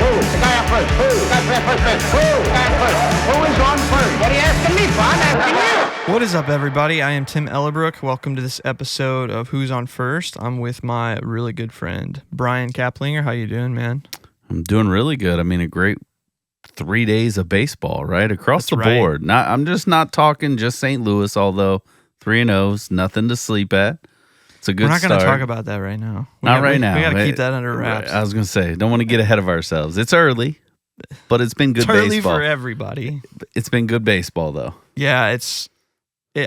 The guy up first. Who? The guy first. Who? The guy first. Who is on first? What are you asking me for? I'm asking you. What is up, everybody? I am Tim Ellerbrook. Welcome to this episode of Who's on First. I'm with my really good friend, Brian Caplinger. How you doing, man? I'm doing really good. I mean, a great 3 days of baseball, right? Across the board. I'm just not talking just St. Louis, although 3-0's nothing to sleep at. It's a good start. We're not going to talk about that right now. Not right now. We got to keep that under wraps. I was going to say, don't want to get ahead of ourselves. It's early, but it's been good baseball. It's early for everybody. It's been good baseball, though. Yeah,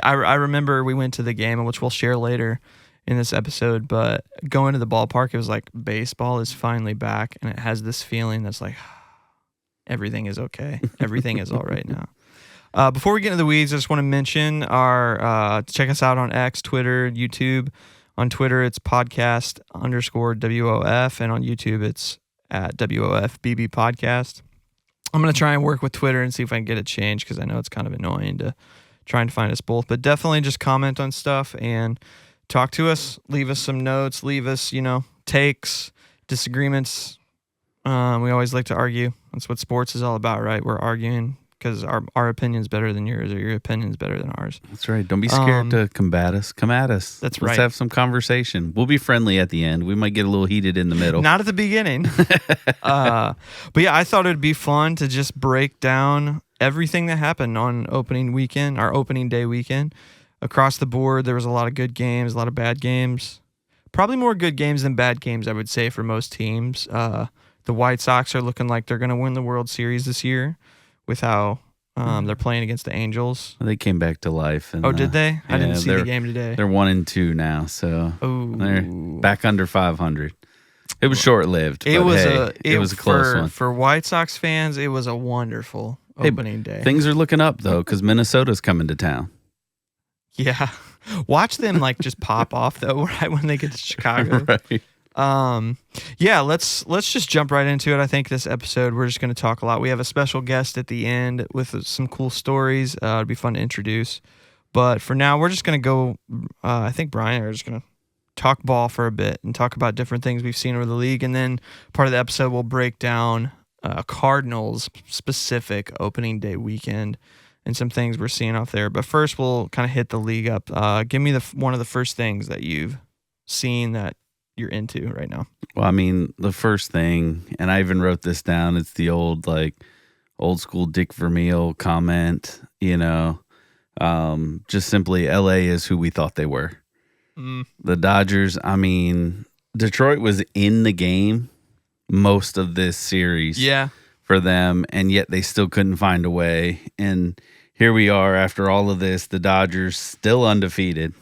I remember we went to the game, which we'll share later in this episode, but going to the ballpark, it was like baseball is finally back, and it has this feeling that's like everything is okay. Everything is all right now. Before we get into the weeds, I just want to mention our check us out on X, Twitter, YouTube. On Twitter, it's podcast_WOF, and on YouTube, it's at WOFBB Podcast. I'm going to try and work with Twitter and see if I can get it changed because I know it's kind of annoying to trying to find us both. But definitely just comment on stuff and talk to us. Leave us some notes. Leave us, takes, disagreements. We always like to argue. That's what sports is all about, right? We're arguing because our opinion's better than yours or your opinion's better than ours. That's right. Don't be scared to combat us. Come at us. That's right. Let's have some conversation. We'll be friendly at the end. We might get a little heated in the middle. Not at the beginning. But yeah, I thought it would be fun to just break down everything that happened on opening day weekend. Across the board, there was a lot of good games, a lot of bad games. Probably more good games than bad games, I would say, for most teams. The White Sox are looking like they're going to win the World Series this year with how they're playing against the Angels. They came back to life. And, did they? Yeah, I didn't see the game today. They're 1-2 now, so they're back under 500. It was short-lived. It was a close one. For White Sox fans, it was a wonderful opening day. Things are looking up, though, because Minnesota's coming to town. Yeah. Watch them just pop off, though, right when they get to Chicago. Right. Yeah, let's just jump right into it. I think this episode we're just going to talk a lot. We have a special guest at the end with some cool stories. It'd be fun to introduce. But for now, we're just going to go, I think Brian and I are just going to talk ball for a bit and talk about different things we've seen over the league. And then part of the episode, we'll break down Cardinals specific opening day weekend and some things we're seeing off there. But first, we'll kind of hit the league up. Give me one of the first things that you've seen that you're into right now. Well, I mean, the first thing, and I even wrote this down, it's the old school Dick Vermeil comment, just simply LA is who we thought they were. The Dodgers, I mean, Detroit was in the game most of this series for them, and yet they still couldn't find a way. And here we are after all of this, the Dodgers still undefeated.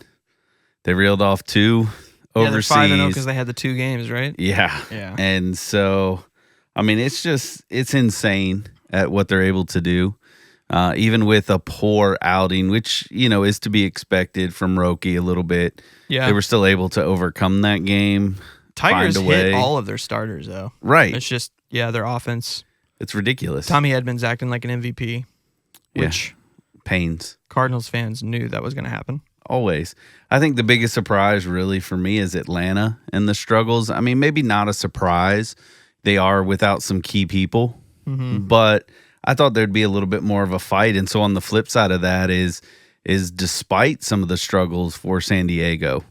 They reeled off two overseas. They're 5-0 because they had the 2 games, right? Yeah. And so, I mean, it's insane at what they're able to do. Even with a poor outing, which, is to be expected from Roki a little bit. Yeah. They were still able to overcome that game. Tigers hit all of their starters, though. Right. It's just, their offense. It's ridiculous. Tommy Edmonds acting like an MVP, which pains. Cardinals fans knew that was going to happen. Always. I think the biggest surprise really for me is Atlanta and the struggles. I mean, maybe not a surprise. They are without some key people, but I thought there'd be a little bit more of a fight. And so on the flip side of that is despite some of the struggles for San Diego,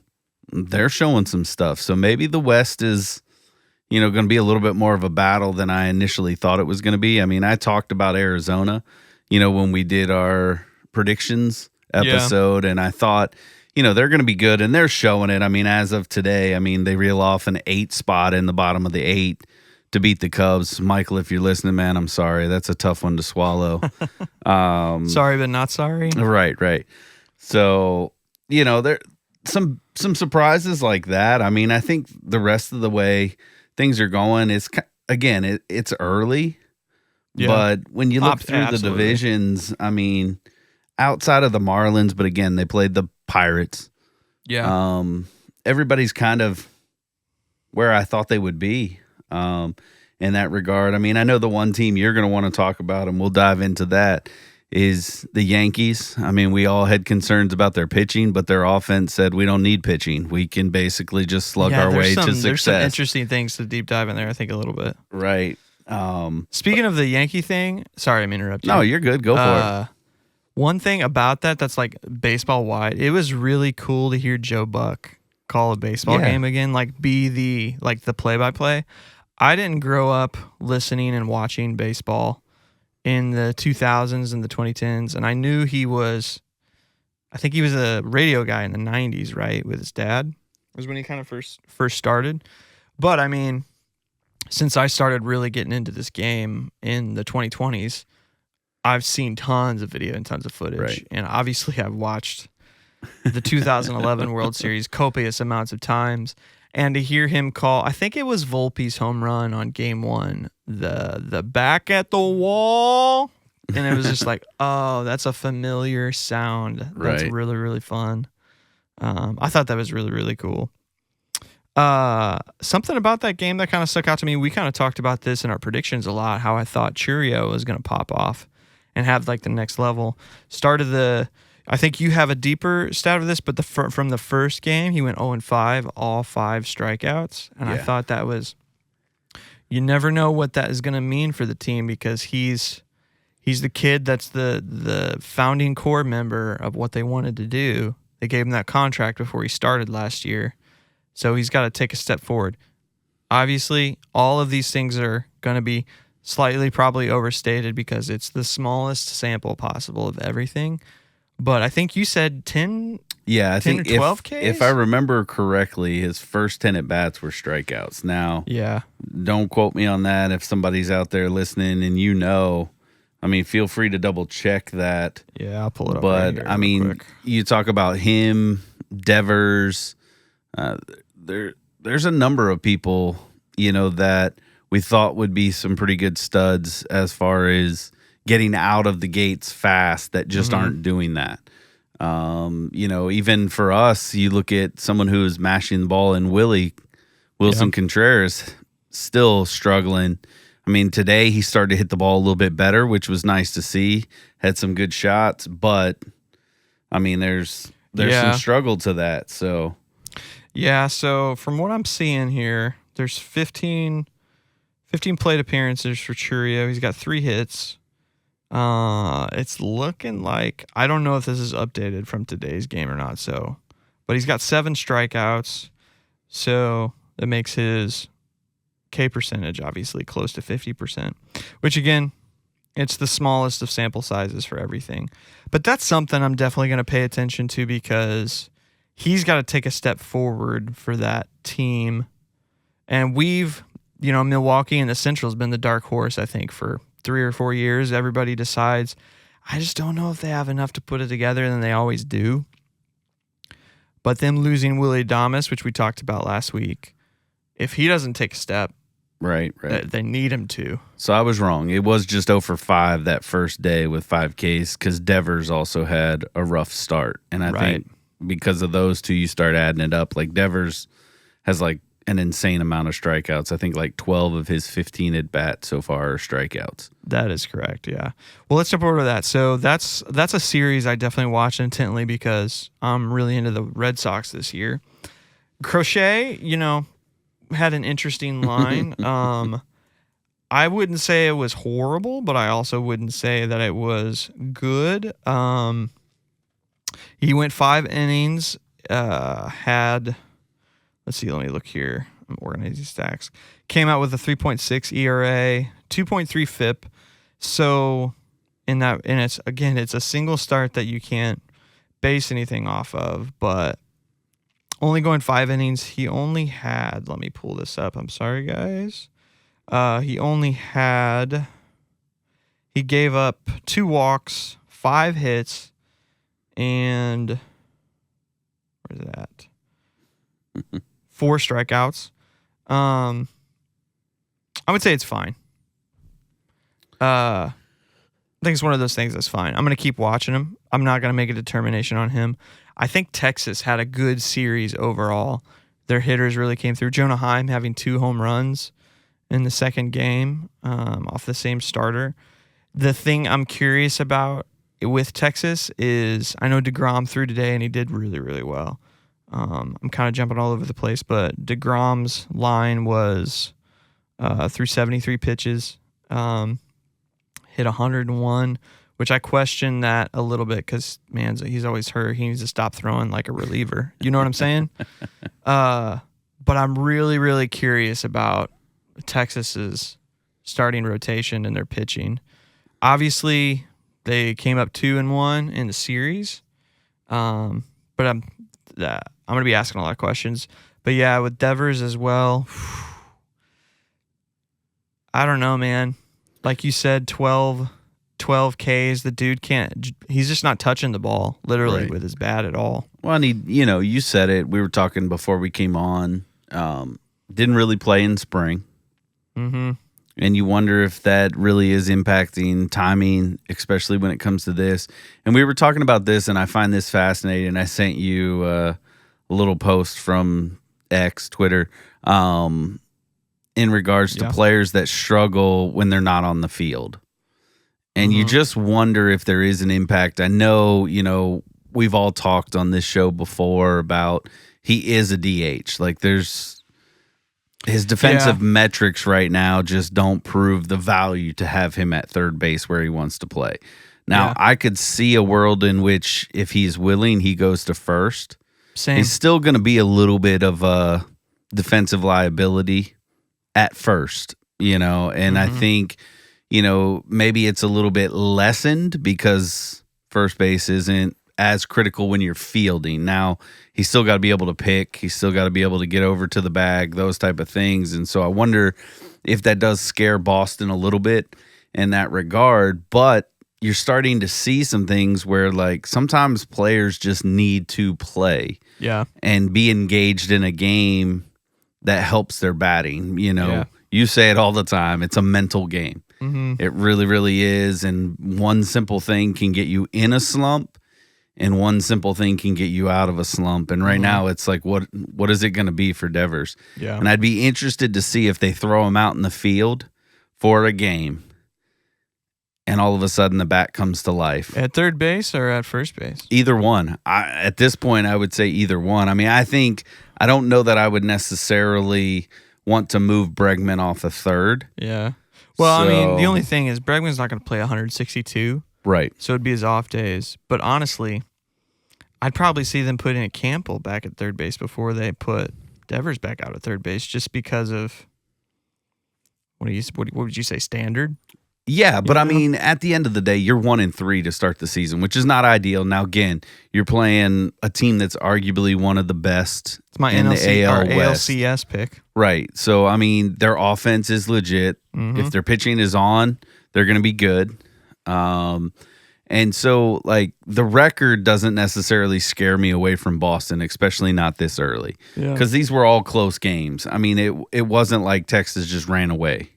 they're showing some stuff. So maybe the West is, going to be a little bit more of a battle than I initially thought it was going to be. I mean, I talked about Arizona, when we did our predictions episode, and I thought, they're going to be good, and they're showing it. I mean, as of today, they reel off an 8 spot in the bottom of the 8 to beat the Cubs. Michael, if you're listening, man, I'm sorry. That's a tough one to swallow. Sorry, but not sorry. Right. So, there some surprises like that. I mean, I think the rest of the way things are going is, again, it's early, but when you look through the divisions, I mean, outside of the Marlins, but again, they played the Pirates. Yeah. Everybody's kind of where I thought they would be in that regard. I mean, I know the one team you're going to want to talk about, and we'll dive into that, is the Yankees. I mean, we all had concerns about their pitching, but their offense said we don't need pitching. We can basically just slug our way to success. There's some interesting things to deep dive in there, I think, a little bit. Right. Speaking of the Yankee thing, sorry, I'm interrupting. No, you're good. Go for it. One thing about that's like baseball wide, it was really cool to hear Joe Buck call a baseball game again, like be the play-by-play. I didn't grow up listening and watching baseball in the 2000s and the 2010s, and I knew I think he was a radio guy in the 90s, right, with his dad. It was when he kind of first started. But I mean, since I started really getting into this game in the 2020s, I've seen tons of video and tons of footage. Right. And obviously I've watched the 2011 World Series copious amounts of times. And to hear him call, I think it was Volpe's home run on game 1, the back at the wall. And it was just like, oh, that's a familiar sound. That's Right. really, really fun. I thought that was really, really cool. Something about that game that kind of stuck out to me, we kind of talked about this in our predictions a lot, how I thought Churio was going to pop off and have like the next level. I think you have a deeper stat of this, but from the first game, he went 0-5, all 5 strikeouts. And I thought that was, you never know what that is going to mean for the team, because he's the kid that's the founding core member of what they wanted to do. They gave him that contract before he started last year. So he's got to take a step forward. Obviously, all of these things are going to be slightly probably overstated because it's the smallest sample possible of everything. But I think you said 10, Yeah, I 10 think or 12 Ks? if I remember correctly, his first 10 at-bats were strikeouts. Now, don't quote me on that. If somebody's out there listening and I mean, feel free to double-check that. Yeah, I'll pull it up. But, right here I real mean, quick. you talk about him, Devers. There's a number of people, that we thought would be some pretty good studs as far as getting out of the gates fast that just aren't doing that. Even for us, you look at someone who is mashing the ball in Wilson Contreras, still struggling. I mean, today he started to hit the ball a little bit better, which was nice to see. Had some good shots, but I mean, there's some struggle to that. So So from what I'm seeing here, there's 15 plate appearances for Churio. He's got 3 hits. It's looking like, I don't know if this is updated from today's game or not. But he's got 7 strikeouts. So that makes his K percentage obviously close to 50%, which again, it's the smallest of sample sizes for everything. But that's something I'm definitely going to pay attention to, because he's got to take a step forward for that team. And Milwaukee and the Central has been the dark horse, I think, for 3 or 4 years. Everybody decides, I just don't know if they have enough to put it together, and they always do. But them losing Willie Adames, which we talked about last week, if he doesn't take a step, right. They need him to. So I was wrong. It was just 0-5 that first day with 5 Ks, because Devers also had a rough start. And I think because of those two, you start adding it up. Like Devers has like an insane amount of strikeouts. I think like 12 of his 15 at bats so far are strikeouts. That is correct, yeah. Well, let's jump over to that. So that's a series I definitely watch intently, because I'm really into the Red Sox this year. Crochet, had an interesting line. I wouldn't say it was horrible, but I also wouldn't say that it was good. He went 5 innings, let's see, let me look here. I'm organizing stacks. Came out with a 3.6 ERA, 2.3 FIP. So it's a single start that you can't base anything off of, but only going 5 innings. He only had, let me pull this up. I'm sorry, guys. He gave up 2 walks, 5 hits, and where's that? 4 strikeouts. I would say it's fine. I think it's one of those things that's fine. I'm going to keep watching him. I'm not going to make a determination on him. I think Texas had a good series overall. Their hitters really came through. Jonah Heim having 2 home runs in the second game off the same starter. The thing I'm curious about with Texas is, I know DeGrom threw today and he did really, really well. I'm kind of jumping all over the place, but DeGrom's line was through 73 pitches. Hit 101, which I question that a little bit because, man, he's always hurt. He needs to stop throwing like a reliever. You know what I'm saying? But I'm really, really curious about Texas's starting rotation and their pitching. Obviously, they came up 2-1 in the series. But I'm going to be asking a lot of questions. But yeah, with Devers as well, I don't know, man. Like you said, 12 Ks. The dude he's just not touching the ball, literally, Right. with his bat at all. Well, and you said it. We were talking before we came on. Didn't really play in spring. Mm-hmm. And you wonder if that really is impacting timing, especially when it comes to this. And we were talking about this, and I find this fascinating. I sent you a little post from X, Twitter, in regards to players that struggle when they're not on the field. And you just wonder if there is an impact. I know, we've all talked on this show before about he is a DH. Like his defensive metrics right now just don't prove the value to have him at third base where he wants to play. Now, I could see a world in which if he's willing, he goes to first. Same. He's still going to be a little bit of a defensive liability at first, and I think, maybe it's a little bit lessened because first base isn't as critical when you're fielding. Now, he's still got to be able to pick. He's still got to be able to get over to the bag, those type of things. And so I wonder if that does scare Boston a little bit in that regard. But you're starting to see some things where, like, sometimes players just need to play and be engaged in a game that helps their batting. You say it all the time. It's a mental game. Mm-hmm. It really, really is. And one simple thing can get you in a slump, and one simple thing can get you out of a slump. And right now, it's like, what is it going to be for Devers? Yeah. And I'd be interested to see if they throw him out in the field for a game, and all of a sudden the bat comes to life. At third base or at first base? Either one. At this point, I would say either one. I mean, I don't know that I would necessarily want to move Bregman off a third. Yeah. Well, I mean, the only thing is Bregman's not going to play 162. Right. So it'd be his off days. But honestly, I'd probably see them putting a Campbell back at third base before they put Devers back out at third base, just because of what would you say, standard? Yeah, but I mean, at the end of the day, you're 1-3 to start the season, which is not ideal. Now, again, you're playing a team that's arguably one of the best It's my in the AL West. ALCS pick. Right. So, I mean, their offense is legit. Mm-hmm. If their pitching is on, they're going to be good. And so, like, the record doesn't necessarily scare me away from Boston, especially not this early. Because these were all close games. I mean, it wasn't like Texas just ran away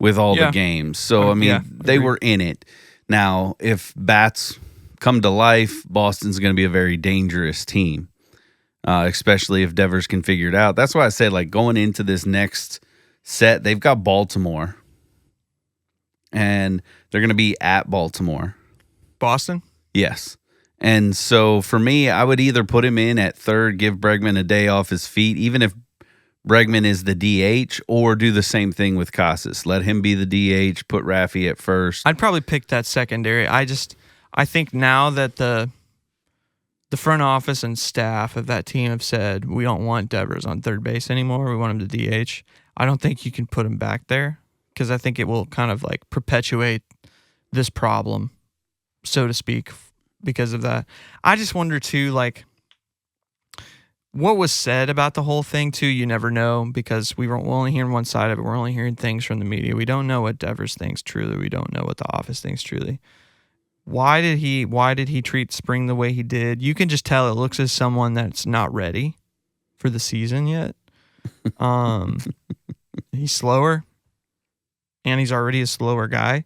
with all the games. So, I mean, they were in it. Now, if bats come to life, Boston's going to be a very dangerous team, especially if Devers can figure it out. That's why I said, like, going into this next set, they've got Baltimore, and they're going to be at Baltimore. Boston? Yes. And so, for me, I would either put him in at third, give Bregman a day off his feet, even if Bregman is the DH, or do the same thing with Casas. Let him be the DH, put Raffy at first. I'd probably pick that secondary. I think now that the front office and staff of that team have said, we don't want Devers on third base anymore, we want him to DH, I don't think you can put him back there, because I think it will kind of like perpetuate this problem, so to speak, because of that. I just wonder too, like, what was said about the whole thing too, you never know, because we're only hearing one side of it. We're only hearing things from the media. We don't know what Devers thinks truly. We don't know what the office thinks truly. Why did he treat spring the way he did? You can just tell it looks as someone that's not ready for the season yet. He's slower, and he's already a slower guy.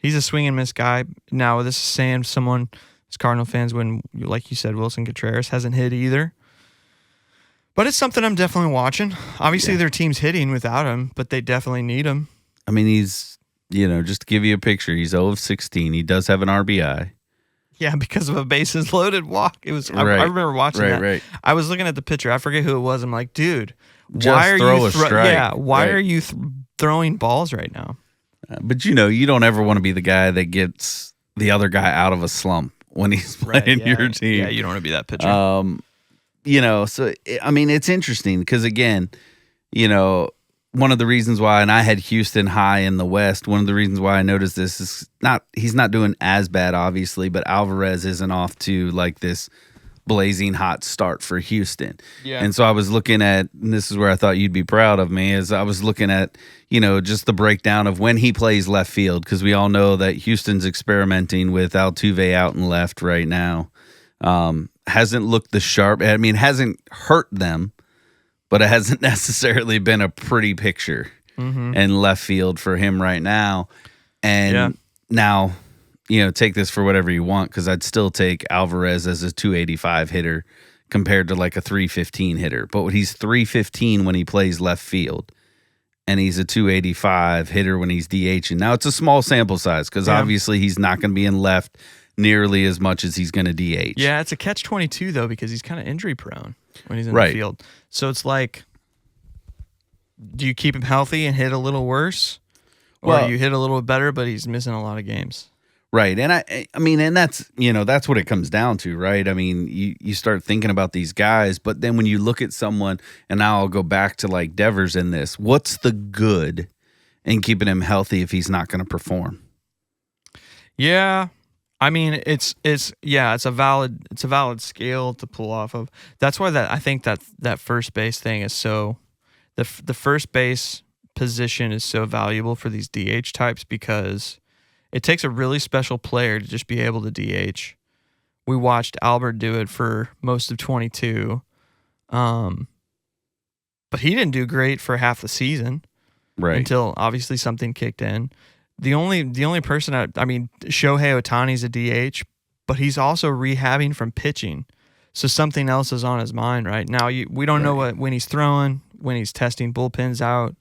He's a swing and miss guy. Now, this is saying someone, as Cardinal fans, when, like you said, Wilson Contreras hasn't hit either. But it's something I'm definitely watching. Obviously, their team's hitting without him, but they definitely need him. I mean, he's, just to give you a picture, he's 0 of 16. He does have an RBI. Yeah, because of a bases loaded walk. It was. I Right. remember watching that. Right. I was looking at the pitcher. I forget who it was. I'm like, dude, Just why are throw you a strike. Yeah, why Right. are you throwing balls right now? But you don't ever want to be the guy that gets the other guy out of a slump when he's playing your team. Yeah, you don't want to be that pitcher. So I mean, it's interesting because again, one of the reasons why, and I had Houston high in the West. One of the reasons why I noticed this is he's not doing as bad, obviously, but Alvarez isn't off to like this blazing hot start for Houston. Yeah. And so I was looking at, and this is where I thought you'd be proud of me, is I was looking at, just the breakdown of when he plays left field, because we all know that Houston's experimenting with Altuve out and left right now. Hasn't looked the sharp. I mean, hasn't hurt them, but it hasn't necessarily been a pretty picture in left field for him right now. And now, take this for whatever you want, because I'd still take Alvarez as a 285 hitter compared to like a 315 hitter. But he's 315 when he plays left field, and he's a 285 hitter when he's DHing. Now, it's a small sample size because obviously he's not going to be in left nearly as much as he's going to DH. Yeah, it's a catch-22, though, because he's kind of injury prone when he's in the field. So it's like, do you keep him healthy and hit a little worse? Or you hit a little better, but he's missing a lot of games? Right. And I mean, and that's what it comes down to, right? I mean, you start thinking about these guys, but then when you look at someone, and now I'll go back to like Devers in this, what's the good in keeping him healthy if he's not going to perform? Yeah. I mean, it's a valid scale to pull off of. That's why I think that first base thing is so, the first base position is so valuable for these DH types, because it takes a really special player to just be able to DH. We watched Albert do it for most of 22, but he didn't do great for half the season, right? Until obviously something kicked in. The only person I mean, Shohei Ohtani's a DH, but he's also rehabbing from pitching, so something else is on his mind right now. We don't know when he's throwing, when he's testing bullpens out.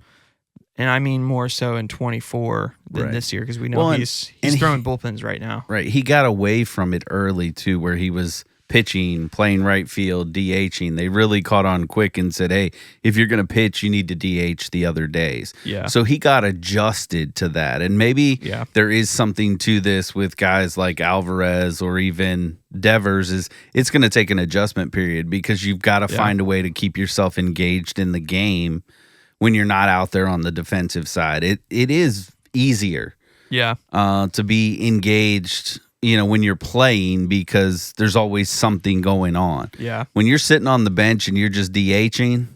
And I mean more so in 24 than this year, because we know he's throwing bullpens right now. Right. He got away from it early, too, where he was pitching, playing right field, DHing. They really caught on quick and said, hey, if you're going to pitch, you need to DH the other days. Yeah. So he got adjusted to that. And maybe there is something to this with guys like Alvarez or even Devers, is it's going to take an adjustment period, because you've got to find a way to keep yourself engaged in the game when you're not out there on the defensive side. It is easier to be engaged, when you're playing, because there's always something going on. Yeah. When you're sitting on the bench and you're just DHing,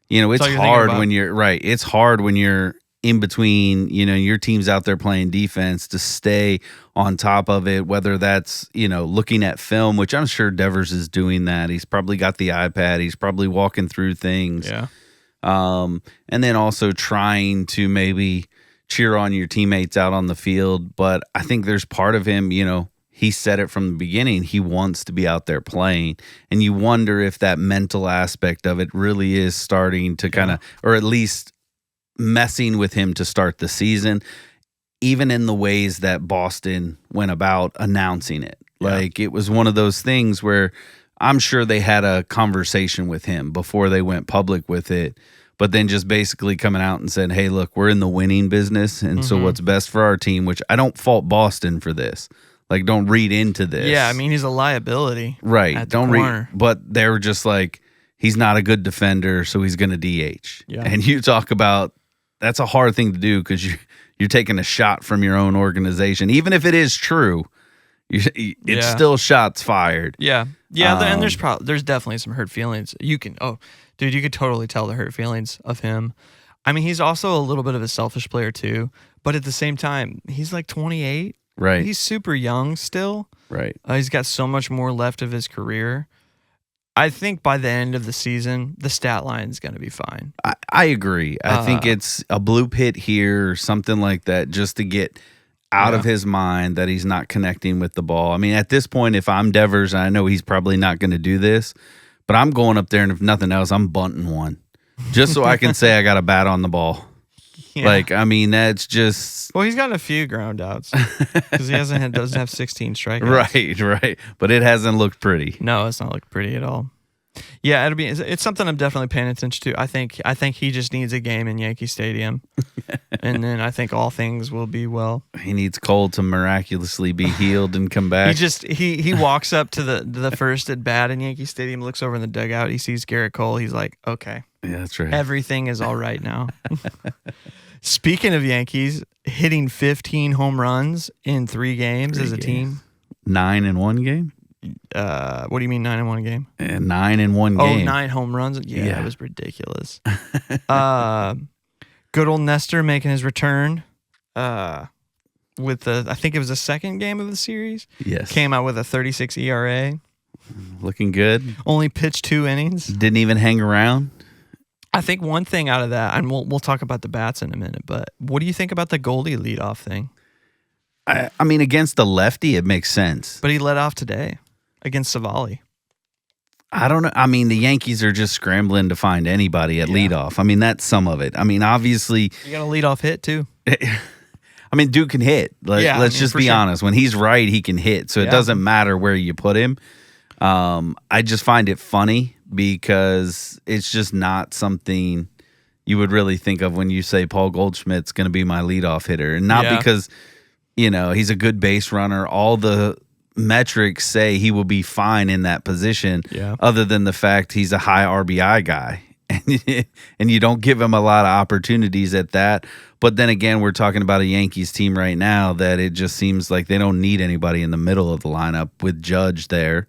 it's hard when it's hard when you're in between, your team's out there playing defense, to stay on top of it, whether that's, looking at film, which I'm sure Devers is doing that. He's probably got the iPad. He's probably walking through things. Yeah. And then also trying to maybe cheer on your teammates out on the field. But I think there's part of him, he said it from the beginning, he wants to be out there playing. And you wonder if that mental aspect of it really is starting to kind of, or at least messing with him to start the season, even in the ways that Boston went about announcing it. Like, it was one of those things where I'm sure they had a conversation with him before they went public with it, but then just basically coming out and saying, hey, look, we're in the winning business, and so what's best for our team, which I don't fault Boston for this. Like, don't read into this. Yeah, I mean, he's a liability. Right. At the corner. But they were just like, he's not a good defender, so he's going to DH. Yeah. And you talk about, that's a hard thing to do, because you're taking a shot from your own organization. Even if it is true, it's still shots fired. Yeah. Yeah, and there's definitely some hurt feelings. You could totally tell the hurt feelings of him. I mean, he's also a little bit of a selfish player too, but at the same time, he's like 28. Right. He's super young still. Right. He's got so much more left of his career. I think by the end of the season, the stat line is going to be fine. I agree. I think it's a blue pit here or something like that, just to get out of his mind that he's not connecting with the ball. I mean, at this point, if I'm Devers, and I know he's probably not going to do this, but I'm going up there, and if nothing else, I'm bunting one, just so I can say I got a bat on the ball. Yeah. Like, I mean, that's just Well, he's gotten a few ground outs because he doesn't have 16 strikeouts. right. But it hasn't looked pretty. No, it's not looked pretty at all. Yeah, it's something I'm definitely paying attention to. I think he just needs a game in Yankee Stadium, and then I think all things will be well. He needs Cole to miraculously be healed and come back. He walks up to the first at bat in Yankee Stadium, looks over in the dugout, he sees Garrett Cole. He's like, okay, Yeah, that's right. everything is all right now. Speaking of Yankees, hitting 15 home runs in 3 games as a team. 9 in one game? What do you mean 9 in one game? 9 in one Oh, game. 9 home runs. Yeah, Yeah. it was ridiculous. Good old Nestor making his return. With I think it was the second game of the series. Yes. Came out with a 36 ERA. Looking good. Only pitched 2 innings. Didn't even hang around. I think one thing out of that, and we'll talk about the bats in a minute, but what do you think about the Goldie leadoff thing? I mean, against the lefty, it makes sense. But he led off today against Savali. I don't know. I mean, the Yankees are just scrambling to find anybody at leadoff. I mean, that's some of it. I mean, obviously, You got a leadoff hit too. I mean, Duke can hit. Let's just be honest. When he's right, he can hit. So it doesn't matter where you put him. I just find it funny because it's just not something you would really think of when you say Paul Goldschmidt's going to be my leadoff hitter. And not because, he's a good base runner. All the metrics say he will be fine in that position, other than the fact he's a high RBI guy. And you don't give him a lot of opportunities at that. But then again, we're talking about a Yankees team right now that it just seems like they don't need anybody in the middle of the lineup with Judge there.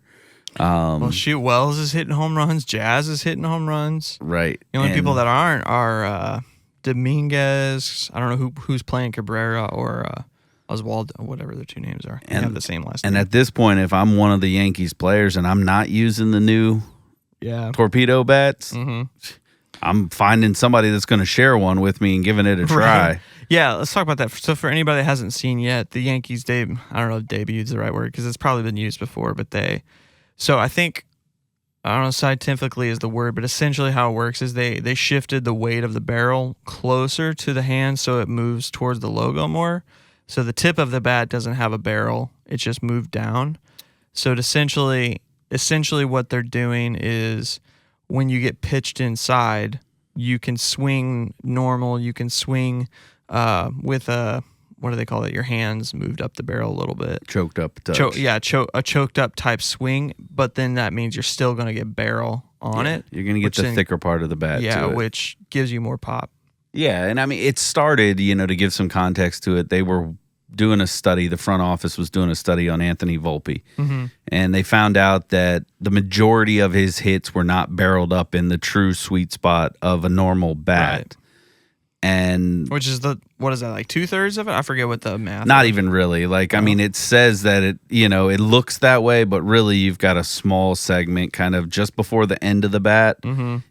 Well, shoot, Wells is hitting home runs. Jazz is hitting home runs. Right. The only people that aren't are Dominguez. I don't know who's playing, Cabrera or Oswald, whatever their 2 names are. They have the same last name. And at this point, if I'm one of the Yankees players and I'm not using the new torpedo bats, I'm finding somebody that's going to share one with me and giving it a try. Right. Yeah, let's talk about that. So for anybody that hasn't seen yet, the Yankees, I don't know if debuted is the right word because it's probably been used before, but so I think, I don't know, scientifically is the word, but essentially how it works is they shifted the weight of the barrel closer to the hand so it moves towards the logo more. So the tip of the bat doesn't have a barrel. It's just moved down. So it essentially what they're doing is when you get pitched inside, you can swing normal. You can swing with what do they call it? Your hands moved up the barrel a little bit. Choked up touch. A choked up type swing, but then that means you're still going to get barrel on it. You're going to get the thicker part of the bat to it. Which gives you more pop. Yeah, and I mean, it started, to give some context to it, they were doing a study, the front office was doing a study on Anthony Volpe, and they found out that the majority of his hits were not barreled up in the true sweet spot of a normal bat. Right. And which is what is that, like 2/3 of it? I forget what the math not is. even really. I mean, it says that it looks that way, but really you've got a small segment kind of just before the end of the bat.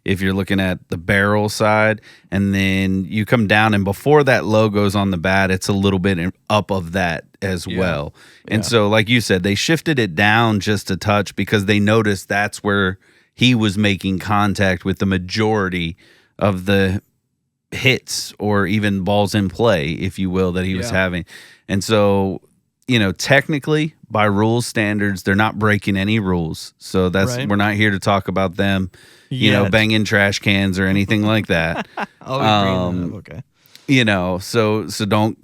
If you're looking at the barrel side, and then you come down and before that logo's on the bat, it's a little bit up of that as well. And so, like you said, they shifted it down just a touch because they noticed that's where he was making contact with the majority of the hits or even balls in play, if you will, that he was having. And so, technically by rules standards, they're not breaking any rules. So we're not here to talk about them, banging trash cans or anything like that. Okay. So don't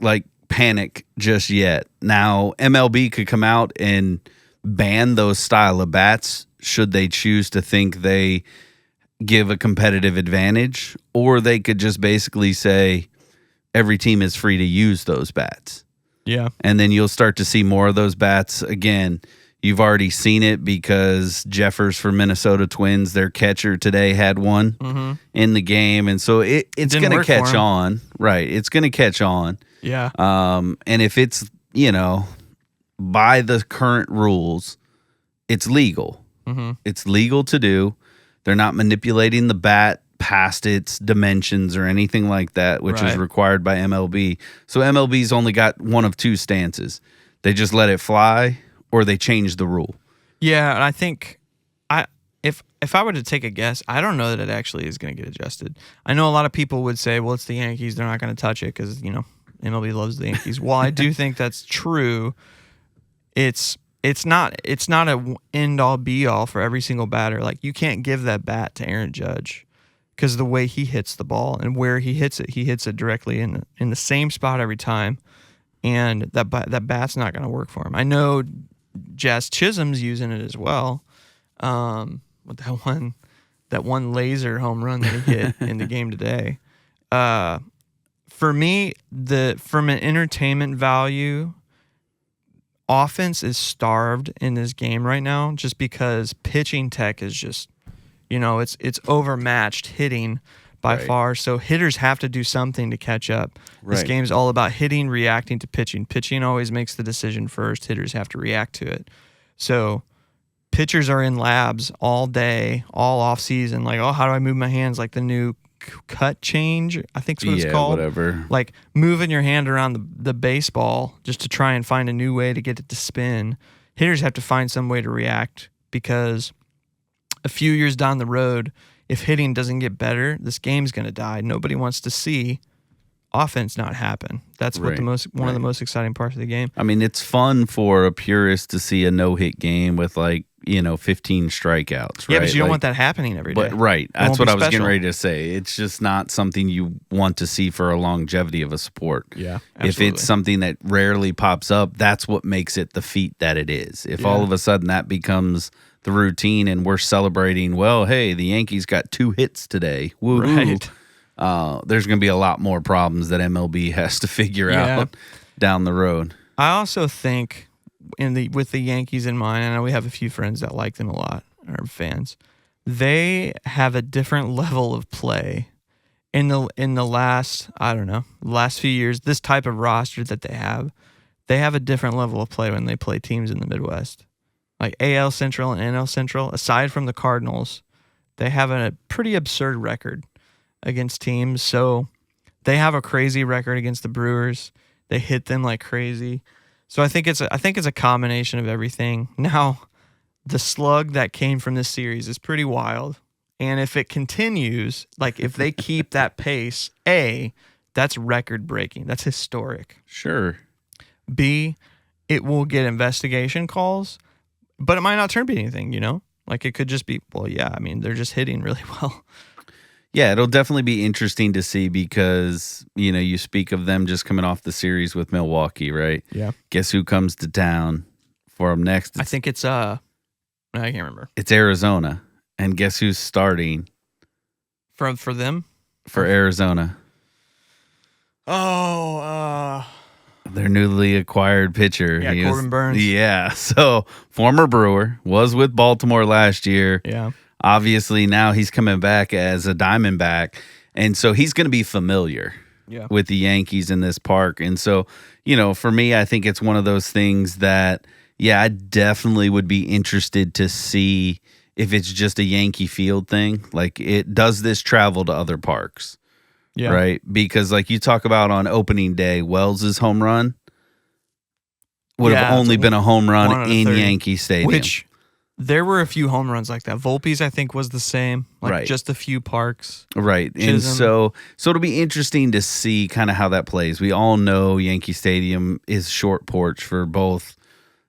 panic just yet. Now, MLB could come out and ban those style of bats should they choose to think they give a competitive advantage, or they could just basically say every team is free to use those bats. Yeah. And then you'll start to see more of those bats. Again, you've already seen it because Jeffers for Minnesota Twins, their catcher today had one in the game. And so it's going to catch on. Right. It's going to catch on. Yeah. And if it's, by the current rules, it's legal. It's legal to do. They're not manipulating the bat past its dimensions or anything like that, which is required by MLB. So MLB's only got one of 2 stances. They just let it fly or they change the rule. Yeah, and I think if I were to take a guess, I don't know that it actually is going to get adjusted. I know a lot of people would say, well, it's the Yankees, they're not going to touch it because MLB loves the Yankees. While I do think that's true, it's not a end all be all for every single batter. Like, you can't give that bat to Aaron Judge because the way he hits the ball and where he hits it directly in the same spot every time, and that bat's not going to work for him. I know Jazz Chisholm's using it as well. With that one laser home run that he hit in the game today. For me, from an entertainment value, offense is starved in this game right now just because pitching tech is just, it's overmatched hitting by far. So hitters have to do something to catch up. This game's all about hitting, reacting to pitching. Pitching always makes the decision first. Hitters have to react to it. So pitchers are in labs all day, all off season. Like, how do I move my hands? Like the new cut change, I think is what it's called. Whatever. Like moving your hand around the baseball just to try and find a new way to get it to spin. Hitters have to find some way to react because a few years down the road, if hitting doesn't get better, this game's going to die. Nobody wants to see offense not happen. That's what one of the most exciting parts of the game. I mean, it's fun for a purist to see a no-hit game with 15 strikeouts, right? Yeah, but you don't want that happening every day. But that's what I was getting ready to say. It's just not something you want to see for a longevity of a sport. Yeah, absolutely. If it's something that rarely pops up, that's what makes it the feat that it is. If all of a sudden that becomes the routine and we're celebrating, well, hey, the Yankees got 2 hits today. Woo-hoo. Right. There's going to be a lot more problems that MLB has to figure out down the road. I also think with the Yankees in mind, I know we have a few friends that like them a lot, or fans. They have a different level of play in the last few years. This type of roster that they have a different level of play when they play teams in the Midwest, like AL Central and NL Central. Aside from the Cardinals, they have a pretty absurd record against teams. So they have a crazy record against the Brewers. They hit them like crazy. So I think it's a combination of everything. Now, the slug that came from this series is pretty wild. And if it continues, like if they keep that pace, A, that's record breaking. That's historic. Sure. B, it will get investigation calls, but it might not turn to anything, Like it could just be, they're just hitting really well. Yeah, it'll definitely be interesting to see because, you speak of them just coming off the series with Milwaukee, right? Yeah. Guess who comes to town for them next? I think it's, I can't remember. It's Arizona. And guess who's starting? For them? For Arizona. Their newly acquired pitcher. Yeah, Corbin Burns. Yeah, so former Brewer, was with Baltimore last year. Yeah. Obviously, now he's coming back as a Diamondback, and so he's going to be familiar with the Yankees in this park. And so, for me, I think it's one of those things that, I definitely would be interested to see if it's just a Yankee Field thing. Like, does this travel to other parks? Yeah. Right? Because, like you talk about on opening day, Wells's home run would have only been a home run in Yankee Stadium. Which there were a few home runs like that. Volpe's, I think, was the same. Just a few parks. Right. Chisholm. And so it'll be interesting to see kind of how that plays. We all know Yankee Stadium is short porch for both,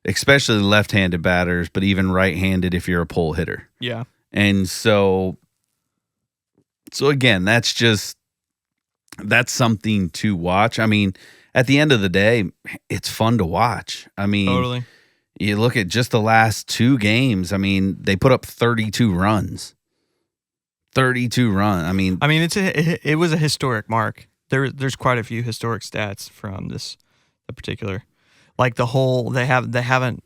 especially left-handed batters, but even right-handed if you're a pull hitter. Yeah. And so again, that's something to watch. I mean, at the end of the day, it's fun to watch. I mean, totally. You look at just the last 2 games. I mean, they put up 32 runs. 32 runs. I mean, it was a historic mark. There's quite a few historic stats from the particular, like they haven't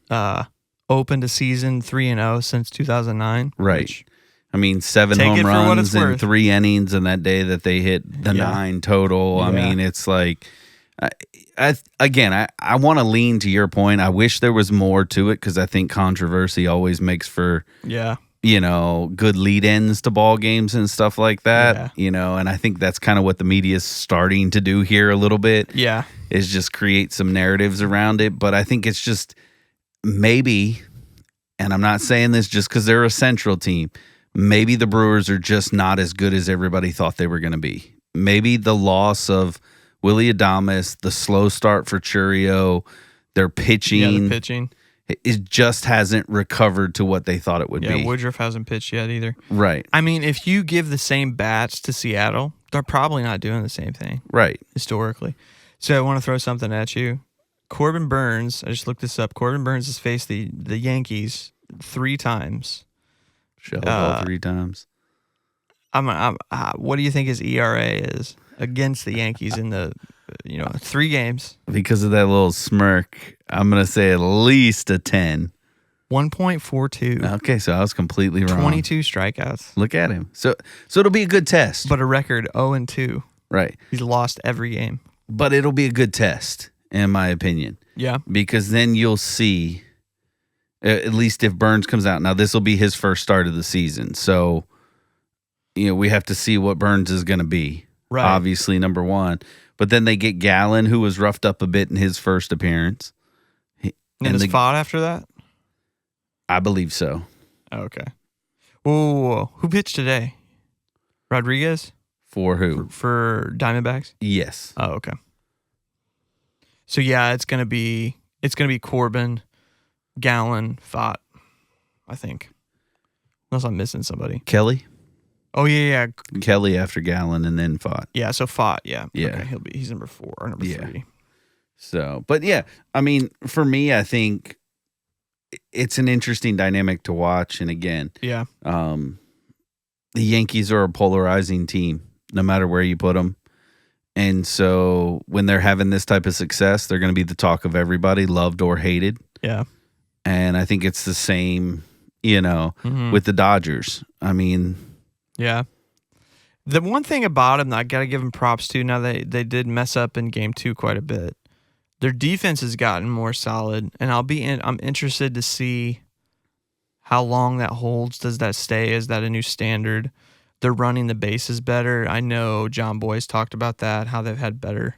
opened a season 3-0 since 2009. Right. 7 home runs in 3 innings, and that day that they hit the 9 total. Yeah. I mean, it's like, I want to lean to your point. I wish there was more to it because I think controversy always makes for good lead-ins to ball games and stuff like that. Yeah. And I think that's kind of what the media is starting to do here a little bit. Yeah, is just create some narratives around it. But I think it's just maybe and I'm not saying this just because they're a Central team, maybe the Brewers are just not as good as everybody thought they were going to be. Maybe the loss of Willie Adames, the slow start for Churio, their pitching, it just hasn't recovered to what they thought it would be. Yeah, Woodruff hasn't pitched yet either. Right. I mean, if you give the same bats to Seattle, they're probably not doing the same thing. Right. Historically. So I want to throw something at you. Corbin Burns, I just looked this up. Corbin Burns has faced the Yankees 3 times. All 3 times. What do you think his ERA is against the Yankees in the 3 games? Because of that little smirk, I'm going to say at least a 10. 1.42. Okay, so I was completely wrong. 22 strikeouts. Look at him. So it'll be a good test. But a record 0-2. Right. He's lost every game. But it'll be a good test, in my opinion. Yeah. Because then you'll see, at least if Burns comes out. Now, this will be his first start of the season. So, we have to see what Burns is going to be. Right. Obviously, number one. But then they get Gallen, who was roughed up a bit in his first appearance. And is fought after that? I believe so. Okay. Whoa. Who pitched today? Rodriguez? For who? For Diamondbacks? Yes. Oh, okay. So yeah, it's gonna be Corbin, Gallen, Fott, I think. Unless I'm missing somebody. Kelly? Oh yeah. Kelly after Gallen and then Fott. Yeah, so Fott, yeah. Yeah. Okay, he's number 4 or number 3. So, but yeah, I mean, for me, I think it's an interesting dynamic to watch. And again, the Yankees are a polarizing team, no matter where you put them. And so when they're having this type of success, they're going to be the talk of everybody, loved or hated. Yeah. And I think it's the same, with the Dodgers. I mean, yeah. The one thing about them that I got to give them props to, now they did mess up in game 2 quite a bit. Their defense has gotten more solid, and I'm interested to see how long that holds. Does that stay? Is that a new standard? They're running the bases better. I know John Boy's talked about that, how they've had better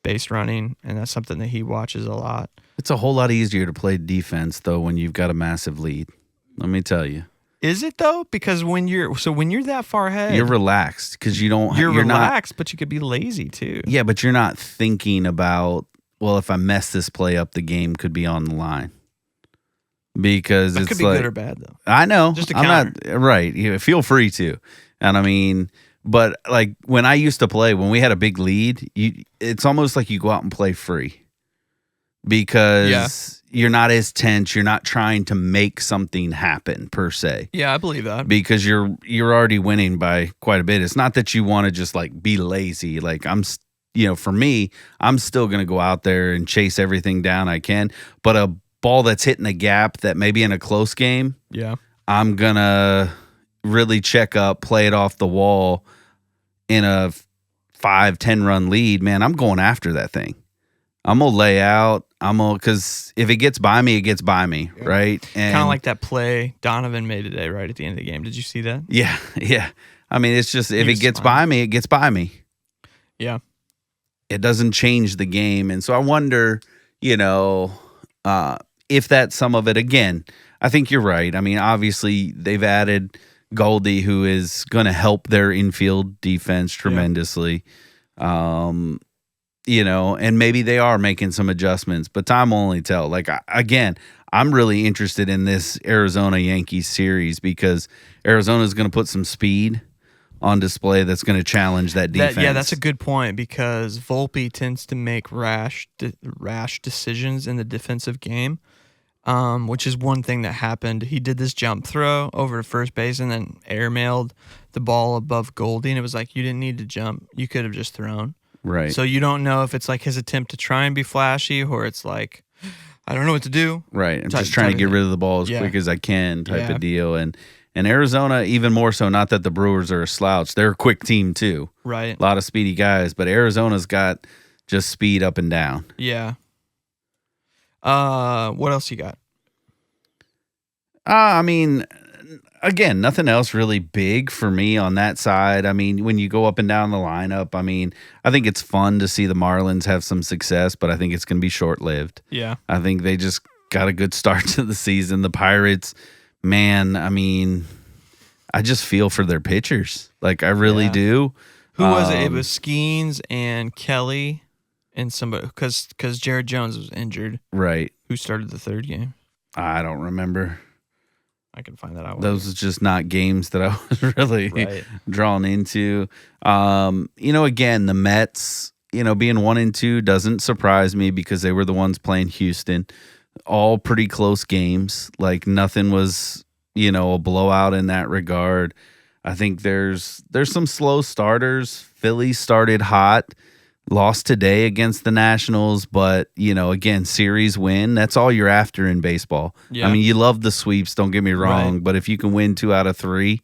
base running, and that's something that he watches a lot. It's a whole lot easier to play defense, though, when you've got a massive lead. Let me tell you. Is it, though? Because when you're that far ahead, you're relaxed because you're relaxed, but you could be lazy too. Yeah, but you're not thinking about, well, if I mess this play up, the game could be on the line. Because that it's could be good or bad, though. I know. Just a counter. I'm not right. Feel free to. And I mean, but like when I used to play, when we had a big lead, it's almost like you go out and play free because you're not as tense. You're not trying to make something happen per se. Yeah, I believe that because you're already winning by quite a bit. It's not that you want to just like be lazy. Like for me, I'm still going to go out there and chase everything down I can. But a ball that's hitting a gap that maybe in a close game, I'm going to really check up, play it off the wall in a 5-10 run lead. Man, I'm going after that thing. I'm going to lay out. Because if it gets by me, it gets by me, right? Kind of like that play Donovan made today, right at the end of the game. Did you see that? Yeah. I mean, it's just if it gets by me, it gets by me. Yeah. It doesn't change the game. And so I wonder, if that's some of it. Again, I think you're right. I mean, obviously, they've added Goldie, who is going to help their infield defense tremendously. And maybe they are making some adjustments, but time will only tell. Like, I'm really interested in this Arizona Yankees series because Arizona is going to put some speed on display that's going to challenge that defense. That's a good point because Volpe tends to make rash decisions in the defensive game, which is one thing that happened. He did this jump throw over to first base and then airmailed the ball above Goldie, and it was like you didn't need to jump. You could have just thrown. Right. So you don't know if it's like his attempt to try and be flashy or it's like, I don't know what to do. Right. I'm just trying to get rid of the ball as quick as I can type of deal. And Arizona, even more so, not that the Brewers are a slouch. They're a quick team too. Right. A lot of speedy guys, but Arizona's got just speed up and down. Yeah. What else you got? I mean, again, nothing else really big for me on that side. I mean, when you go up and down the lineup, I mean, I think it's fun to see the Marlins have some success, but I think it's going to be short-lived. Yeah. I think they just got a good start to the season. The Pirates, man, I mean, I just feel for their pitchers. Like, I really do. Who was it? It was Skeens and Kelly and somebody, because Jared Jones was injured. Right. Who started the third game? I don't remember. I can find that out. Those are just not games that I was really drawn into. Again, the Mets, being 1-2 doesn't surprise me because they were the ones playing Houston. All pretty close games. Like, nothing was, a blowout in that regard. I think there's some slow starters. Philly started hot. Lost today against the Nationals, but, again, series win. That's all you're after in baseball. Yeah. I mean, you love the sweeps, don't get me wrong, but if you can win 2 out of 3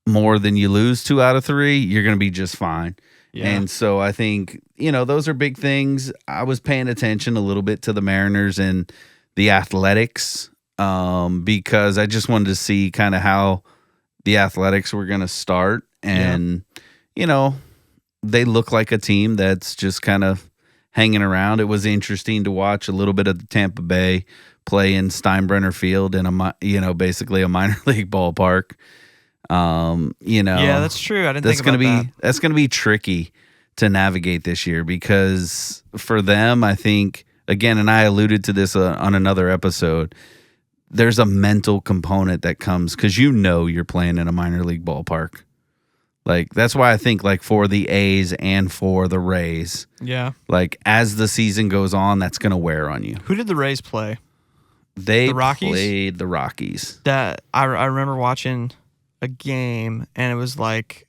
more than you lose 2 out of 3, you're going to be just fine. Yeah. And so I think, those are big things. I was paying attention a little bit to the Mariners and the Athletics because I just wanted to see kind of how the Athletics were going to start. And, they look like a team that's just kind of hanging around. It was interesting to watch a little bit of the Tampa Bay play in Steinbrenner Field in basically a minor league ballpark. Yeah, that's true. I didn't think about that. That's going to be tricky to navigate this year because for them, I think, again, and I alluded to this on another episode, there's a mental component that comes because you're playing in a minor league ballpark. Like, that's why I think, like, for the A's and for the Rays, like, as the season goes on, that's going to wear on you. Who did the Rays play? They the Rockies? played the Rockies. That I remember watching a game, and it was like,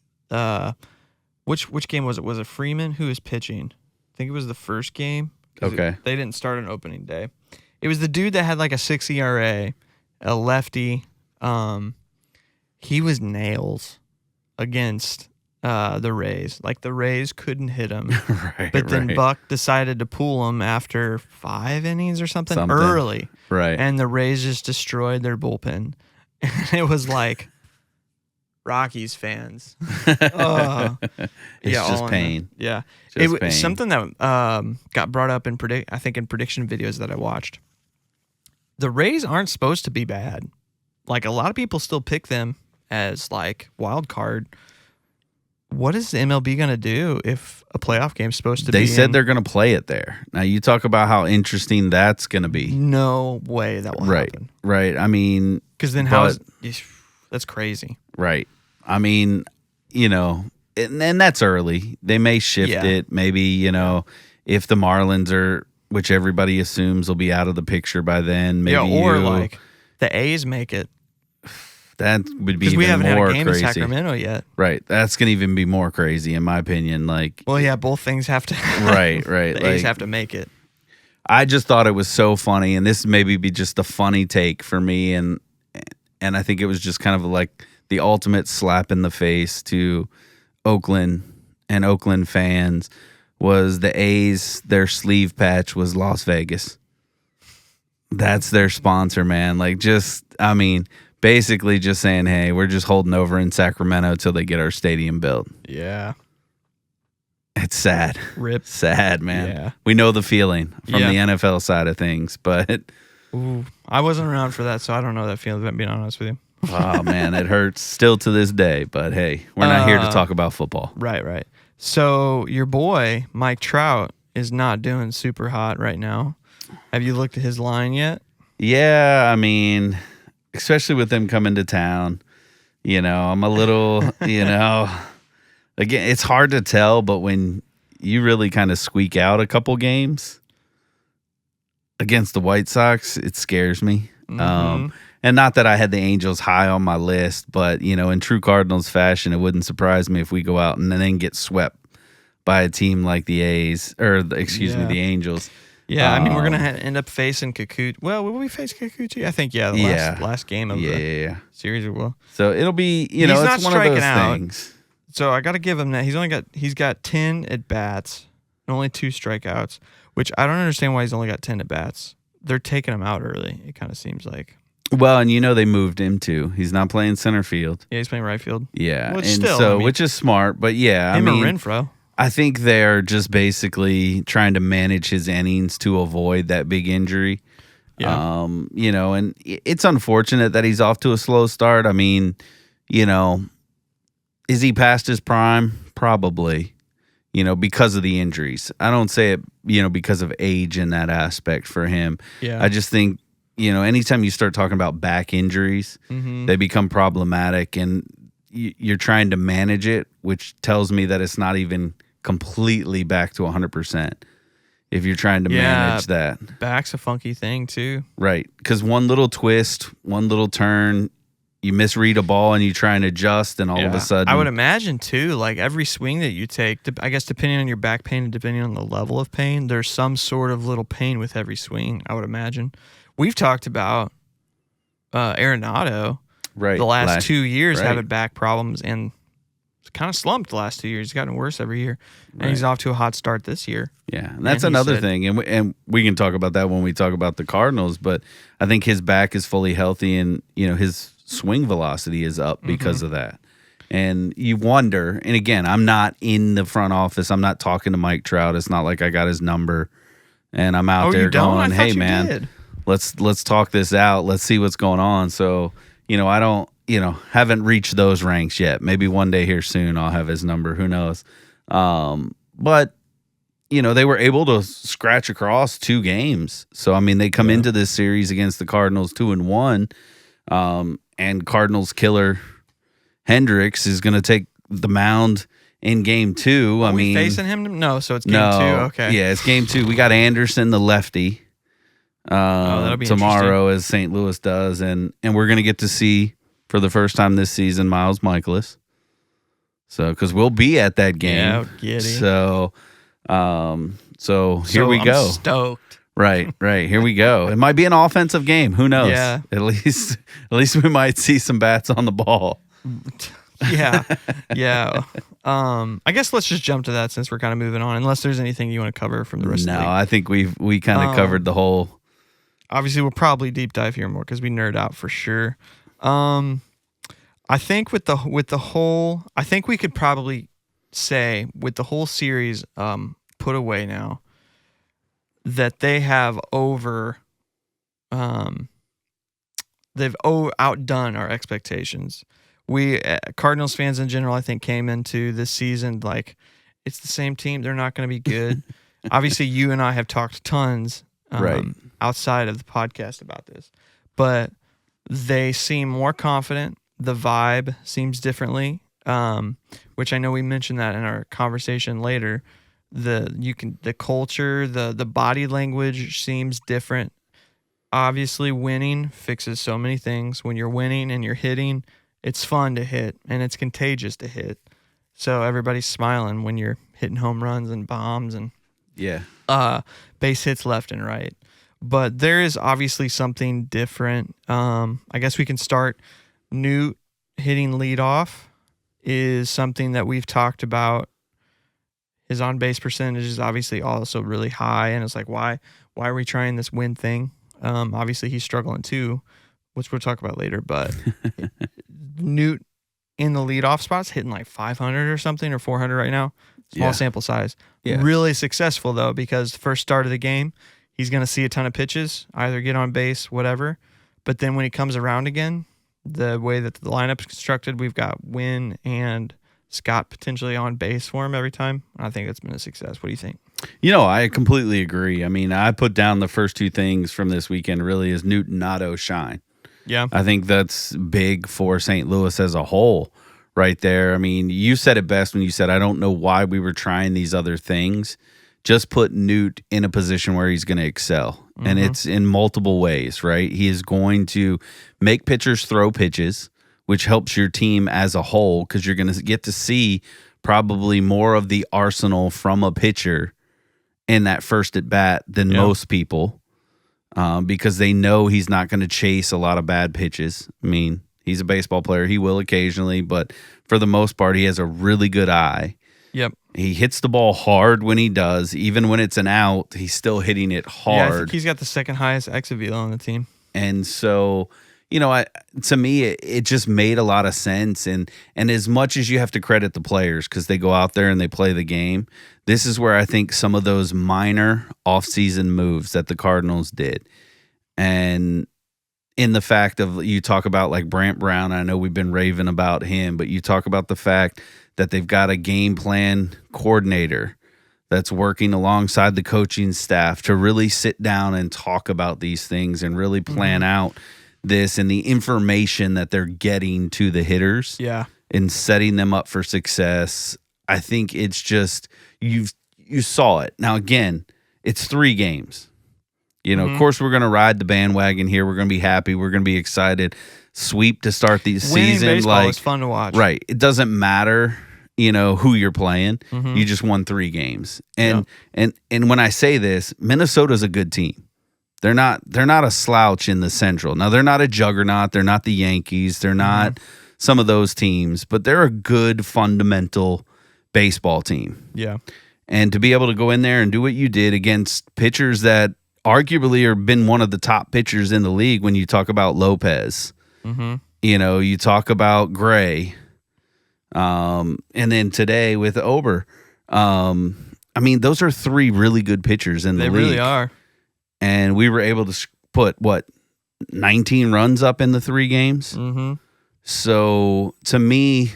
which game was it? Was it Freeman who was pitching? I think it was the first game. Okay. They didn't start on opening day. It was the dude that had like a 6 ERA, a lefty. He was nails against the Rays. Like, the Rays couldn't hit him. But then Buck decided to pull him after 5 innings or something early. Right. And the Rays just destroyed their bullpen. And it was like, Rockies fans. It's just pain. Yeah. Just pain. Something that got brought up in prediction videos that I watched. The Rays aren't supposed to be bad. Like, a lot of people still pick them as like wild card. What is the MLB going to do if a playoff game's supposed to be? They said they're going to play it there. Now, you talk about how interesting that's going to be. No way that will happen. Right. I mean, because then that's crazy. Right. I mean, and that's early. They may shift it. Maybe, if the Marlins are, which everybody assumes will be out of the picture by then. Maybe like the A's make it. That would be even more crazy. Because we haven't had a game in Sacramento yet. Right. That's going to even be more crazy, in my opinion. Like, well, yeah, both things have to. Right. The A's have to make it. I just thought it was so funny, and this maybe be just a funny take for me, and I think it was just kind of like the ultimate slap in the face to Oakland and Oakland fans was the A's, their sleeve patch was Las Vegas. That's their sponsor, man. Like, basically just saying, hey, we're just holding over in Sacramento till they get our stadium built. Yeah. It's sad. Rip. Sad, man. Yeah. We know the feeling from the NFL side of things, but... Ooh, I wasn't around for that, so I don't know that feeling, if I'm being honest with you. Oh, man, it hurts still to this day, but hey, we're not here to talk about football. Right. So your boy, Mike Trout, is not doing super hot right now. Have you looked at his line yet? Yeah, I mean... especially with them coming to town, I'm a little, again, it's hard to tell, but when you really kind of squeak out a couple games against the White Sox, it scares me. Mm-hmm. And not that I had the Angels high on my list, but, in true Cardinals fashion, it wouldn't surprise me if we go out and then get swept by a team like the A's, or the Angels. Yeah, I mean, we're going to end up facing Kikuchi. Well, will we face Kikuchi? I think, the last game of the series we will. So it'll be, he's it's not one striking of those out. things. So I got to give him that. He's got 10 at-bats and only 2 strikeouts, which I don't understand why he's only got 10 at-bats. They're taking him out early, it kind of seems like. Well, and they moved him too. He's not playing center field. Yeah, he's playing right field. Yeah, which is smart, but him or Renfroe. I think they're just basically trying to manage his innings to avoid that big injury. Yeah. And it's unfortunate that he's off to a slow start. I mean, is he past his prime? Probably, because of the injuries. I don't say it, because of age in that aspect for him. Yeah. I just think, anytime you start talking about back injuries, they become problematic, and you're trying to manage it, which tells me that it's not even completely back to 100%. If you're trying to manage that. Back's a funky thing too. Right. Because one little twist, one little turn, you misread a ball and you try and adjust, and all of a sudden. I would imagine too, like every swing that you take, I guess depending on your back pain and depending on the level of pain, there's some sort of little pain with every swing, I would imagine. We've talked about Arenado the last 2 years having back problems, and it's kind of slumped the last 2 years. He's gotten worse every year, and he's off to a hot start this year. Yeah, and that's another thing, and we can talk about that when we talk about the Cardinals, but I think his back is fully healthy, and his swing velocity is up because of that. And you wonder, and again, I'm not in the front office. I'm not talking to Mike Trout. It's not like I got his number and I'm out there going, hey, man, let's talk this out. Let's see what's going on. So, I don't, haven't reached those ranks yet. Maybe one day here soon I'll have his number. Who knows? But, they were able to scratch across 2 games. So, I mean, they come into this series against the Cardinals 2-1. And Cardinals killer Hendricks is going to take the mound in game 2. Are we facing him? No, so it's game 2. Okay. Yeah, it's game 2. We got Anderson, the lefty, that'll be tomorrow, as St. Louis does. And we're going to get to see, for the first time this season, Miles Michaelis. So, because we'll be at that game. Yeah, so here we go. I'm stoked. Right. Here we go. It might be an offensive game. Who knows? Yeah. At least we might see some bats on the ball. Yeah. I guess let's just jump to that since we're kind of moving on. Unless there's anything you want to cover from the rest of the week. No, I think we kind of covered the whole. Obviously, we'll probably deep dive here more because we nerd out for sure. I think with the whole, I think we could probably say with the whole series put away now, that they have they've outdone our expectations. We Cardinals fans in general, I think, came into this season like it's the same team. They're not going to be good. Obviously, you and I have talked tons outside of the podcast about this, but they seem more confident. The vibe seems differently, which I know we mentioned that in our conversation later. The culture, the body language seems different. Obviously, winning fixes so many things. When you're winning and you're hitting, it's fun to hit and it's contagious to hit. So everybody's smiling when you're hitting home runs and bombs and base hits left and right. But there is obviously something different. I guess we can start. Newt hitting leadoff is something that we've talked about. His on-base percentage is obviously also really high, and it's like, why are we trying this win thing? Obviously, he's struggling too, which we'll talk about later, but Newt in the leadoff spots hitting like 500 or something, or 400 right now. Small sample size. Yeah. Really successful, though, because first start of the game, he's going to see a ton of pitches, either get on base, whatever. But then when he comes around again, the way that the lineup is constructed, we've got Wynn and Scott potentially on base for him every time. I think that's been a success. What do you think? I completely agree. I mean, I put down the first 2 things from this weekend really is Newt and Otto shine. Yeah. I think that's big for St. Louis as a whole right there. I mean, you said it best when you said, I don't know why we were trying these other things. Just put Newt in a position where he's going to excel. And it's in multiple ways, right? He is going to make pitchers throw pitches, which helps your team as a whole because you're going to get to see probably more of the arsenal from a pitcher in that first at bat than most people because they know he's not going to chase a lot of bad pitches. I mean, he's a baseball player. He will occasionally, but for the most part, he has a really good eye. Yep. He hits the ball hard when he does. Even when it's an out, he's still hitting it hard. Yeah, I think he's got the second highest exit velo on the team. And so, to me, it just made a lot of sense. And as much as you have to credit the players because they go out there and they play the game, this is where I think some of those minor offseason moves that the Cardinals did, And in the fact of, you talk about like Brant Brown, I know we've been raving about him, but you talk about the fact that they've got a game plan coordinator that's working alongside the coaching staff to really sit down and talk about these things and really plan out this and the information that they're getting to the hitters. Yeah. And setting them up for success. I think it's just, you saw it. Now, again, it's 3 games. Of course, we're going to ride the bandwagon here. We're going to be happy. We're going to be excited. Sweep to start the season. Baseball is fun to watch. Right. It doesn't matter, who you're playing. You just won 3 games. And when I say this, Minnesota's a good team. They're not a slouch in the Central. Now, they're not a juggernaut. They're not the Yankees. They're not some of those teams, but they're a good fundamental baseball team. Yeah. And to be able to go in there and do what you did against pitchers that arguably have been one of the top pitchers in the league, when you talk about Lopez, you talk about Gray, and then today with Ober. Those are 3 really good pitchers in the league. They really are. And we were able to put, 19 runs up in the 3 games? So to me,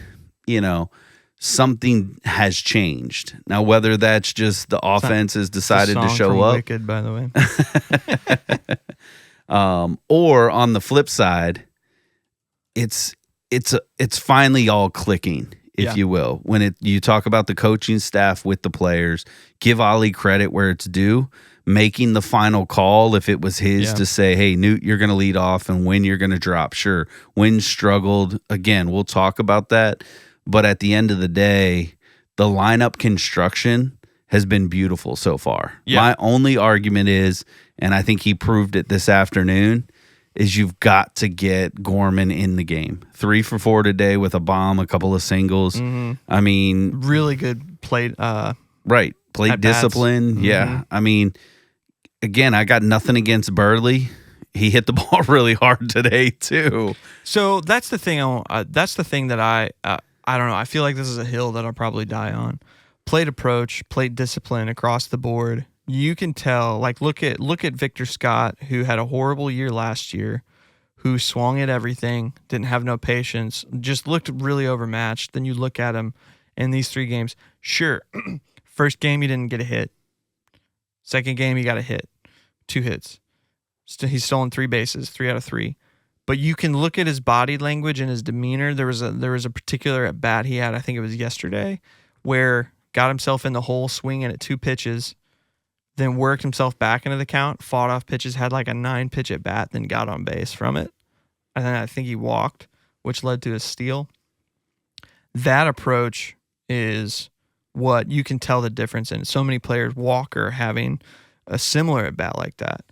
something has changed. Now, whether that's just the offense has decided to show up. Wicked, by the way. Or on the flip side, it's finally all clicking, if you will. When you talk about the coaching staff with the players, give Ollie credit where it's due, making the final call if it was his to say, hey, Newt, you're going to lead off, and when you're going to drop. Sure, Wynn struggled. Again, we'll talk about that. But at the end of the day, the lineup construction has been beautiful so far. Yeah. My only argument is, and I think he proved it this afternoon, is you've got to get Gorman in the game. 3 for 4 today with a bomb, a couple of singles. I mean, really good plate. Right. Plate discipline. Yeah. I mean, again, I got nothing against Burley. He hit the ball really hard today too. So that's the thing. That's the thing that I don't know. I feel like this is a hill that I'll probably die on. Plate approach, plate discipline across the board. You can tell. Like look at Victor Scott, who had a horrible year last year, who swung at everything, didn't have no patience, just looked really overmatched. Then you look at him in these 3 games. Sure, first game he didn't get a hit. Second game he got a hit, 2 hits. He's stolen 3 bases, 3 out of 3. But you can look at his body language and his demeanor. There was a particular at bat he had, I think it was yesterday, where got himself in the hole swinging at 2 pitches, then worked himself back into the count, fought off pitches, had like a 9-pitch at bat, then got on base from it. And then I think he walked, which led to a steal. That approach is what you can tell the difference in. So many players, Walker having a similar at bat like that.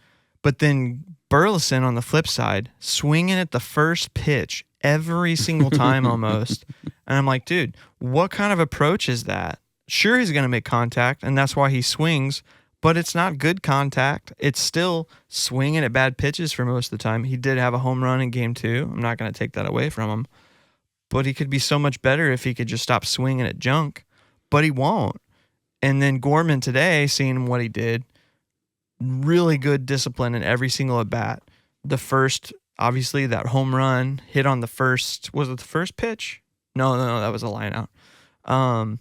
But then Burleson on the flip side, swinging at the first pitch every single time almost. And I'm like, dude, what kind of approach is that? Sure, he's going to make contact, and that's why he swings, but it's not good contact. It's still swinging at bad pitches for most of the time. He did have a home run in game 2. I'm not going to take that away from him. But he could be so much better if he could just stop swinging at junk, but he won't. And then Gorman today, seeing what he did, really good discipline in every single at bat. The first, obviously, that home run hit on the first, was it the first pitch? No, that was a line out.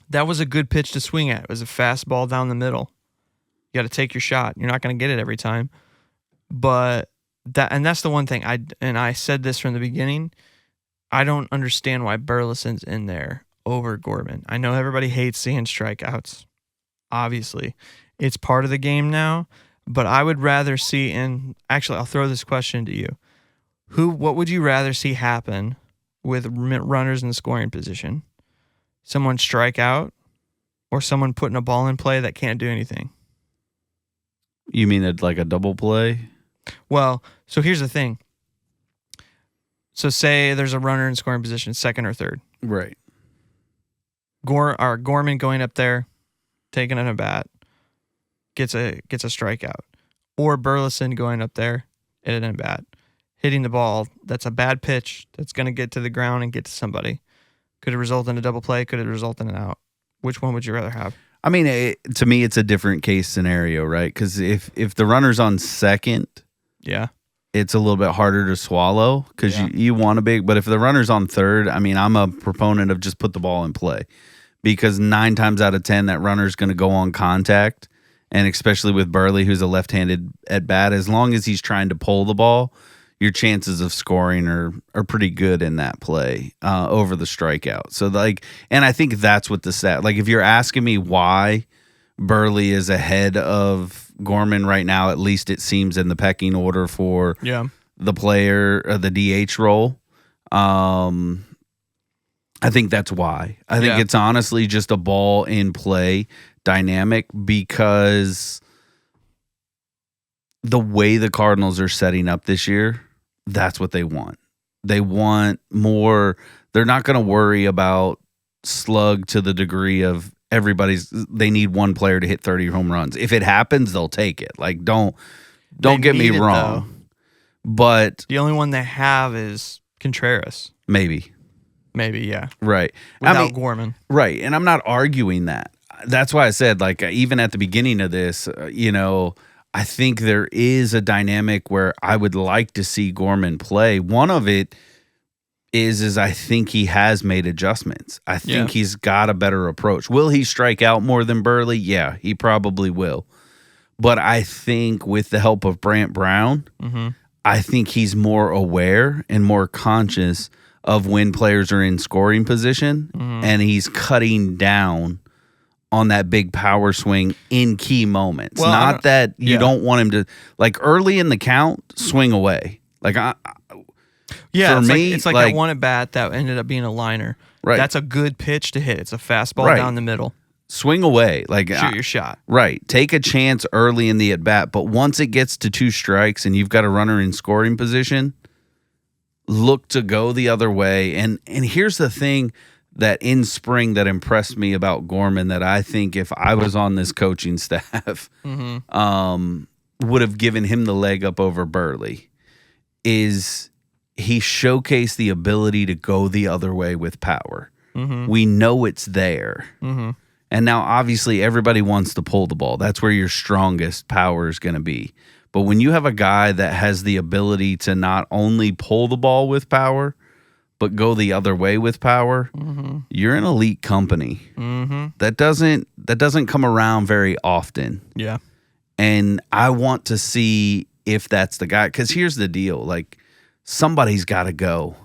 That was a good pitch to swing at. It was a fastball down the middle. You got to take your shot. You're not going to get it every time. But that's the one thing. I said this from the beginning. I don't understand why Burleson's in there over Gorman. I know everybody hates seeing strikeouts. Obviously, it's part of the game now. But I would rather see, and actually, I'll throw this question to you. What would you rather see happen with runners in the scoring position? Someone strike out or someone putting a ball in play that can't do anything? You mean like a double play? Well, so here's the thing. So say there's a runner in scoring position, second or third. Right. Gorman going up there, taking an at bat, gets a strikeout. Or Burleson going up there at an at bat, hitting the ball that's a bad pitch that's going to get to the ground and get to somebody. Could it result in a double play? Could it result in an out? Which one would you rather have? I mean, to me, it's a different case scenario, right? Because if the runner's on second, Yeah. it's a little bit harder to swallow because you want a big. But if the runner's on third, I mean, I'm a proponent of just put the ball in play because 9 times out of 10, that runner's going to go on contact. And especially with Burley, who's a left-handed at bat, as long as he's trying to pull the ball, your chances of scoring are pretty good in that play over the strikeout. So and I think that's what the stat. Like if you're asking me why Burley is ahead of Gorman right now, at least it seems in the pecking order for the player or the DH role. I think that's why. I think it's honestly just a ball in play dynamic because the way the Cardinals are setting up this year, that's what they want. They want more. They're not going to worry about slug to the degree of they need one player to hit 30 home runs. If it happens, they'll take it. Like don't get me wrong. But the only one they have is Contreras. Maybe, yeah. Right. Without Gorman. Right. And I'm not arguing that. That's why I said, like, even at the beginning of this, I think there is a dynamic where I would like to see Gorman play. One of it is I think he has made adjustments. I think he's got a better approach. Will he strike out more than Burley? Yeah, he probably will. But I think with the help of Brant Brown, I think he's more aware and more conscious of when players are in scoring position, and he's cutting down on that big power swing in key moments. Well, not that you don't want him to, like early in the count, swing away. Like it's like that one at bat that ended up being a liner. Right. That's a good pitch to hit. It's a fastball down the middle. Swing away. Like shoot your shot. Right. Take a chance early in the at bat, but once it gets to 2 strikes and you've got a runner in scoring position, look to go the other way. And here's the thing that in spring that impressed me about Gorman that I think if I was on this coaching staff would have given him the leg up over Burley is he showcased the ability to go the other way with power. We know it's there. And now obviously everybody wants to pull the ball. That's where your strongest power is going to be. But when you have a guy that has the ability to not only pull the ball with power, but go the other way with power, you're in elite company. That doesn't come around very often. Yeah. And I want to see if that's the guy. Because here's the deal. Like, somebody's got to go.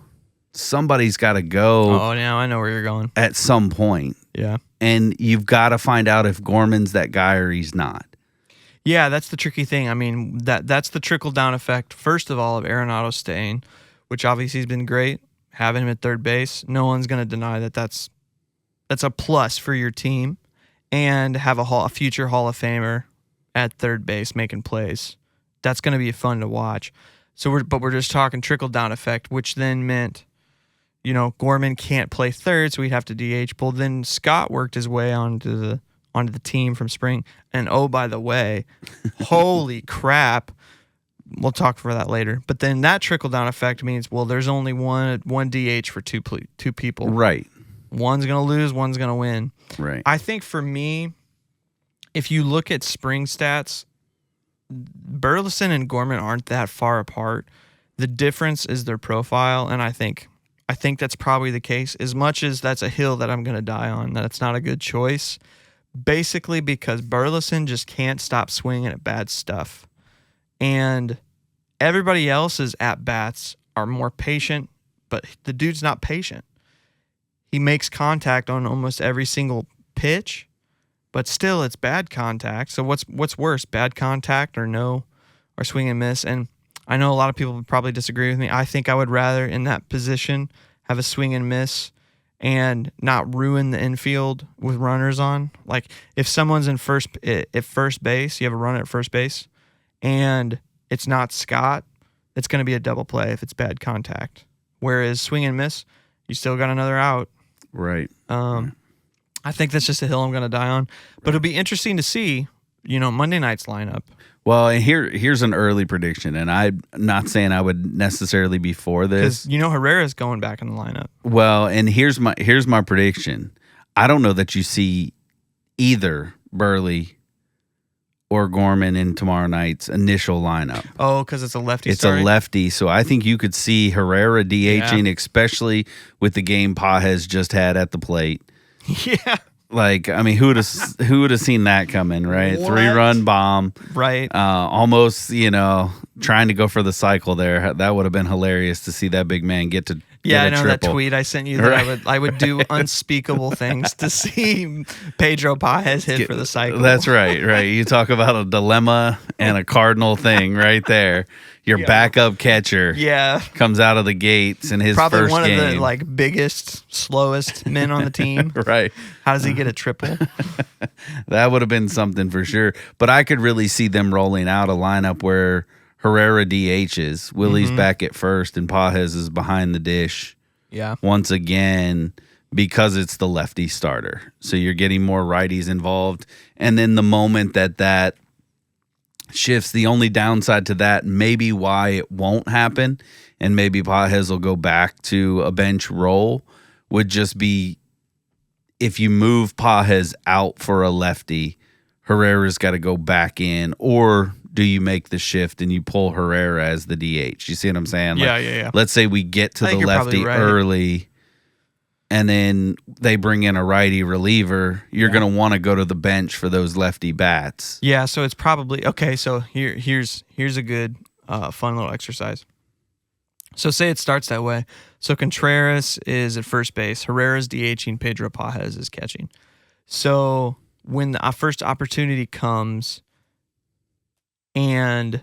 Somebody's got to go. Oh, now I know where you're going. At some point. Yeah. And you've got to find out if Gorman's that guy or he's not. Yeah, that's the tricky thing. I mean, that's the trickle-down effect, first of all, of Arenado staying, which obviously has been great. Having him at third base, no one's going to deny that that's a plus for your team. And have a future Hall of Famer at third base making plays. That's going to be fun to watch. But we're just talking trickle-down effect, which then meant, Gorman can't play third, so we'd have to DH. Well, then Scott worked his way onto the team from spring. And oh, by the way, holy crap. We'll talk for that later. But then that trickle-down effect means, well, there's only one DH for two people. Right. One's going to lose, one's going to win. Right. I think for me, if you look at spring stats, Burleson and Gorman aren't that far apart. The difference is their profile, and I think that's probably the case. As much as that's a hill that I'm going to die on, that it's not a good choice, basically because Burleson just can't stop swinging at bad stuff. And everybody else's at-bats are more patient, but the dude's not patient. He makes contact on almost every single pitch, but still it's bad contact. So what's worse, bad contact or swing and miss? And I know a lot of people would probably disagree with me. I think I would rather in that position have a swing and miss and not ruin the infield with runners on. Like if someone's at first base, you have a runner at first base, and it's not Scott, it's going to be a double play if it's bad contact. Whereas swing and miss, you still got another out. Right. I think that's just a hill I'm going to die on. But it'll be interesting to see, Monday night's lineup. Well, and here's an early prediction, and I'm not saying I would necessarily be for this. Because Herrera's going back in the lineup. Well, and here's my prediction. I don't know that you see either Burley or Gorman in tomorrow night's initial lineup. Oh, because it's a lefty. It's a lefty, so I think you could see Herrera DHing, especially with the game Pages just had at the plate. Yeah. Like, I mean, who would have seen that coming, right? What? 3-run bomb. Right. Almost, trying to go for the cycle there. That would have been hilarious to see that big man get to Yeah, get I a know triple. that tweet I sent you that Right. I would do unspeakable things to see Pedro Pages hit for the cycle. That's right. You talk about a dilemma and a cardinal thing right there. Your backup catcher Yeah. comes out of the gates in his Probably first one game. of the biggest, slowest men on the team. Right. How does he get a triple? That would have been something for sure. But I could really see them rolling out a lineup where Herrera DHs, Willie's back at first, and Pages is behind the dish Yeah. once again because it's the lefty starter. So you're getting more righties involved. And then the moment that shifts, the only downside to that, maybe why it won't happen, and maybe Pages will go back to a bench role, would just be if you move Pages out for a lefty, Herrera's got to go back in, or do you make the shift and you pull Herrera as the DH? You see what I'm saying? Yeah. Let's say we get to I the think you're probably lefty right. early, and then they bring in a righty reliever. You're going to want to go to the bench for those lefty bats. Yeah, so it's probably okay. So here's a good, fun little exercise. So say it starts that way. So Contreras is at first base, Herrera's DHing, Pedro Pages is catching. So when the first opportunity comes, and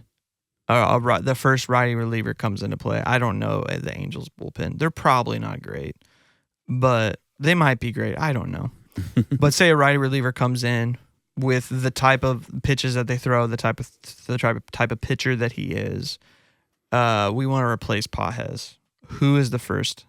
the first righty reliever comes into play, I don't know the Angels bullpen. They're probably not great, but they might be great. I don't know. But say a righty reliever comes in with the type of pitches that they throw, the type of pitcher that he is. We want to replace Pages. Who is the first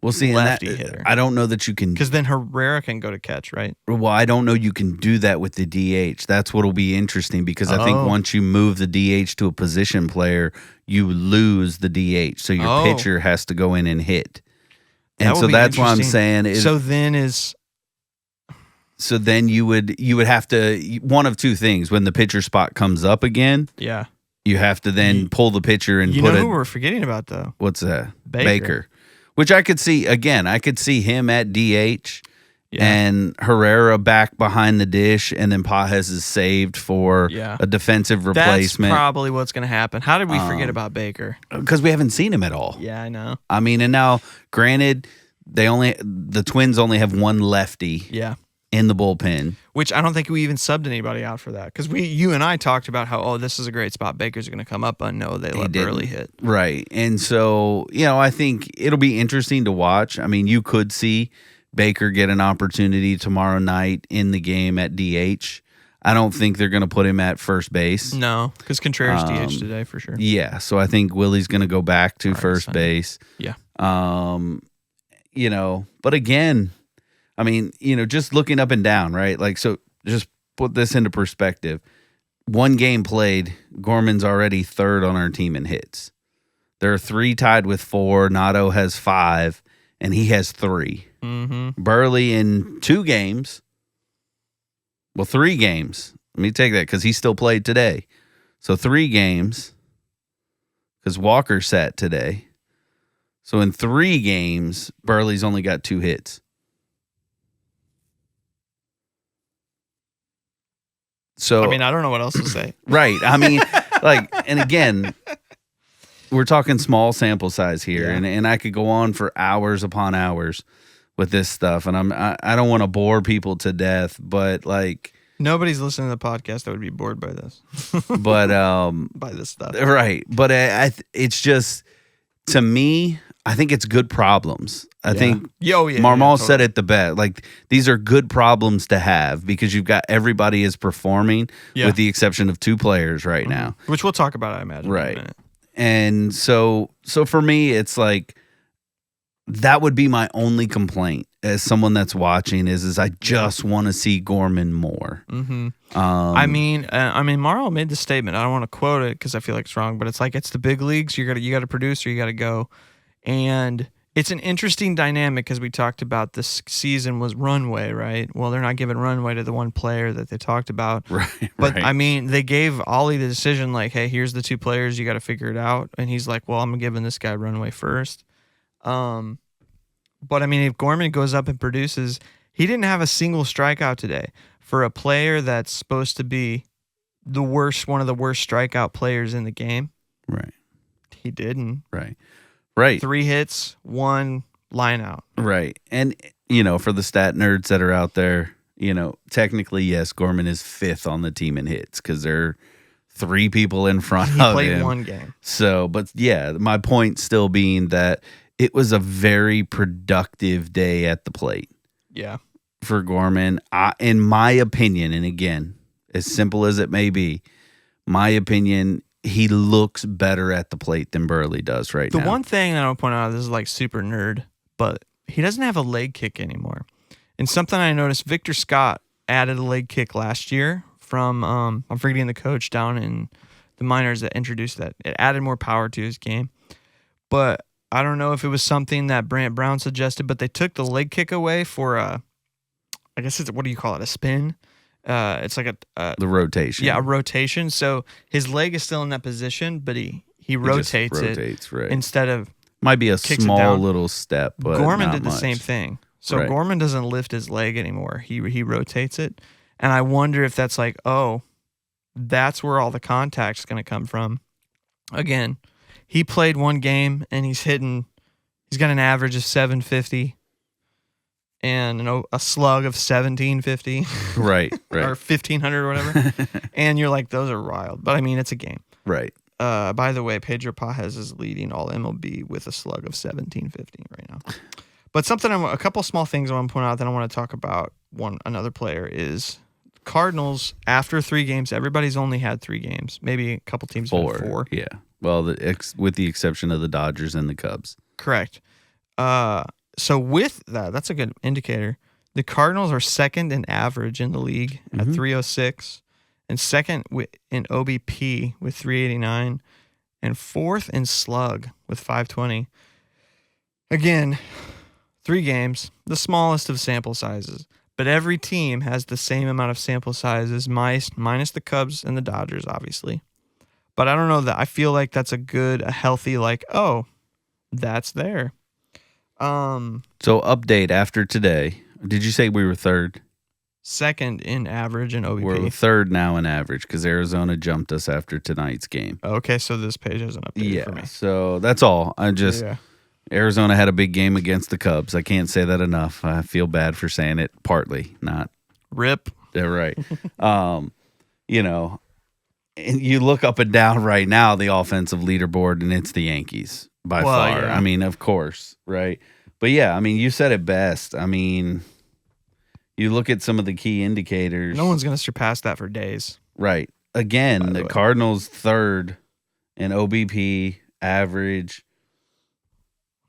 We'll see. lefty and hitter? I don't know that you can. Because then Herrera can go to catch, right? Well, I don't know you can do that with the DH. That's what'll be interesting because I think Oh. once you move the DH to a position player, you lose the DH. So your pitcher has to go in and hit. That And would so be that's why I'm interesting. saying. So then you would have to, one of two things. When the pitcher spot comes up again, yeah. you have to then pull the pitcher and You put know it. who we're forgetting about, though? What's that? Baker. Which I could see, again, I could see him at DH and Herrera back behind the dish, and then Pages is saved for a defensive replacement. That's probably what's going to happen. How did we forget about Baker? Because we haven't seen him at all. Yeah, I know. I mean, and now, granted, the Twins only have one lefty Yeah. in the bullpen. Which I don't think we even subbed anybody out for that. Because you and I talked about how, this is a great spot. Baker's going to come up. No, they let Burley hit. Right. And so, I think it'll be interesting to watch. I mean, you could see Baker get an opportunity tomorrow night in the game at DH. I don't think they're going to put him at first base. No, because Contreras DH today for sure. Yeah. So I think Willie's going to go back to first base. Yeah. But again, I mean, just looking up and down, right? Like, so just put this into perspective. One game played, Gorman's already third on our team in hits. There are 3 tied with 4. Nato has 5, and he has 3. Mm-hmm. Burley in 2 games. Well, 3 games. Let me take that because he still played today. So 3 games because Walker sat today. So in 3 games, Burley's only got 2 hits. So I mean, I don't know what else to say. right. I mean, and again, we're talking small sample size here, and I could go on for hours upon hours with this stuff, and I don't want to bore people to death, but Nobody's listening to the podcast that would be bored by this. but by this stuff. right. But it's just, to me, I think it's good problems. I think Marmal said it the best. These are good problems to have because you've got everybody is performing with the exception of 2 players right now. Which we'll talk about, I imagine. Right. In a minute. And so for me, it's that would be my only complaint as someone that's watching is I just want to see Gorman more. Mm-hmm. I mean, Marl made the statement. I don't want to quote it because I feel like it's wrong, but it's the big leagues. You got to produce or you got to go. And it's an interesting dynamic because we talked about this season was runway, right? Well, they're not giving runway to the one player that they talked about. Right. But, I mean, they gave Ollie the decision, like, hey, here's the 2 players. You got to figure it out. And he's like, well, I'm giving this guy runway first. But, I mean, if Gorman goes up and produces, he didn't have a single strikeout today. For a player that's supposed to be one of the worst strikeout players in the game. Right. He didn't. Right. 3 hits, 1 line out. Right. And, for the stat nerds that are out there, technically, yes, Gorman is 5th on the team in hits because there are 3 people in front of him. He played 1 game. So, but yeah, my point still being that it was a very productive day at the plate. Yeah. For Gorman, in my opinion, and again, as simple as it may be, my opinion, he looks better at the plate than Burley does now. The one thing that I want to point out, this is like super nerd, but he doesn't have a leg kick anymore. And something I noticed, Victor Scott added a leg kick last year from, I'm forgetting the coach down in the minors that introduced that. It added more power to his game. But I don't know if it was something that Brant Brown suggested, but they took the leg kick away for I guess it's, what do you call it, a spin? It's like the rotation. Yeah, a rotation. So his leg is still in that position, but he rotates it right. instead of might be a small little step. But Gorman not did the much. same thing. So Right. Gorman doesn't lift his leg anymore. He rotates it, and I wonder if that's like, oh, that's where all the contact's going to come from. Again, he played 1 game and he's got an average of 750. And a slug of 1750, Right. or 1500 or whatever, and you're like, those are wild. But I mean, it's a game. Right. By the way, Pedro Pajes is leading all MLB with a slug of 1750 right now. But a couple small things I want to point out that I want to talk about. Another player is Cardinals. After 3 games, everybody's only had 3 games. Maybe a couple teams had 4. Yeah. Well, with the exception of the Dodgers and the Cubs. Correct. So with that's a good indicator. The Cardinals are 2nd in average in the league at 306, and 2nd in OBP with 389, and 4th in slug with 520. Again, 3 games, the smallest of sample sizes, but every team has the same amount of sample sizes, minus the Cubs and the Dodgers, obviously. But I don't know that I feel like that's a healthy, like, oh, that's there. So update after today. Did you say we were 3rd? 2nd in average and OBP. We're 3rd now in average because Arizona jumped us after tonight's game. Okay, so this page hasn't updated for me. So that's all. Arizona had a big game against the Cubs. I can't say that enough. I feel bad for saying it. Partly, not. Rip. They're right. And you look up and down right now the offensive leaderboard, and it's the Yankees. By far. Yeah. I mean, of course, right? But yeah, I mean, you said it best. I mean, you look at some of the key indicators. No one's going to surpass that for days. Right. Again, the Cardinals 3rd in OBP, average.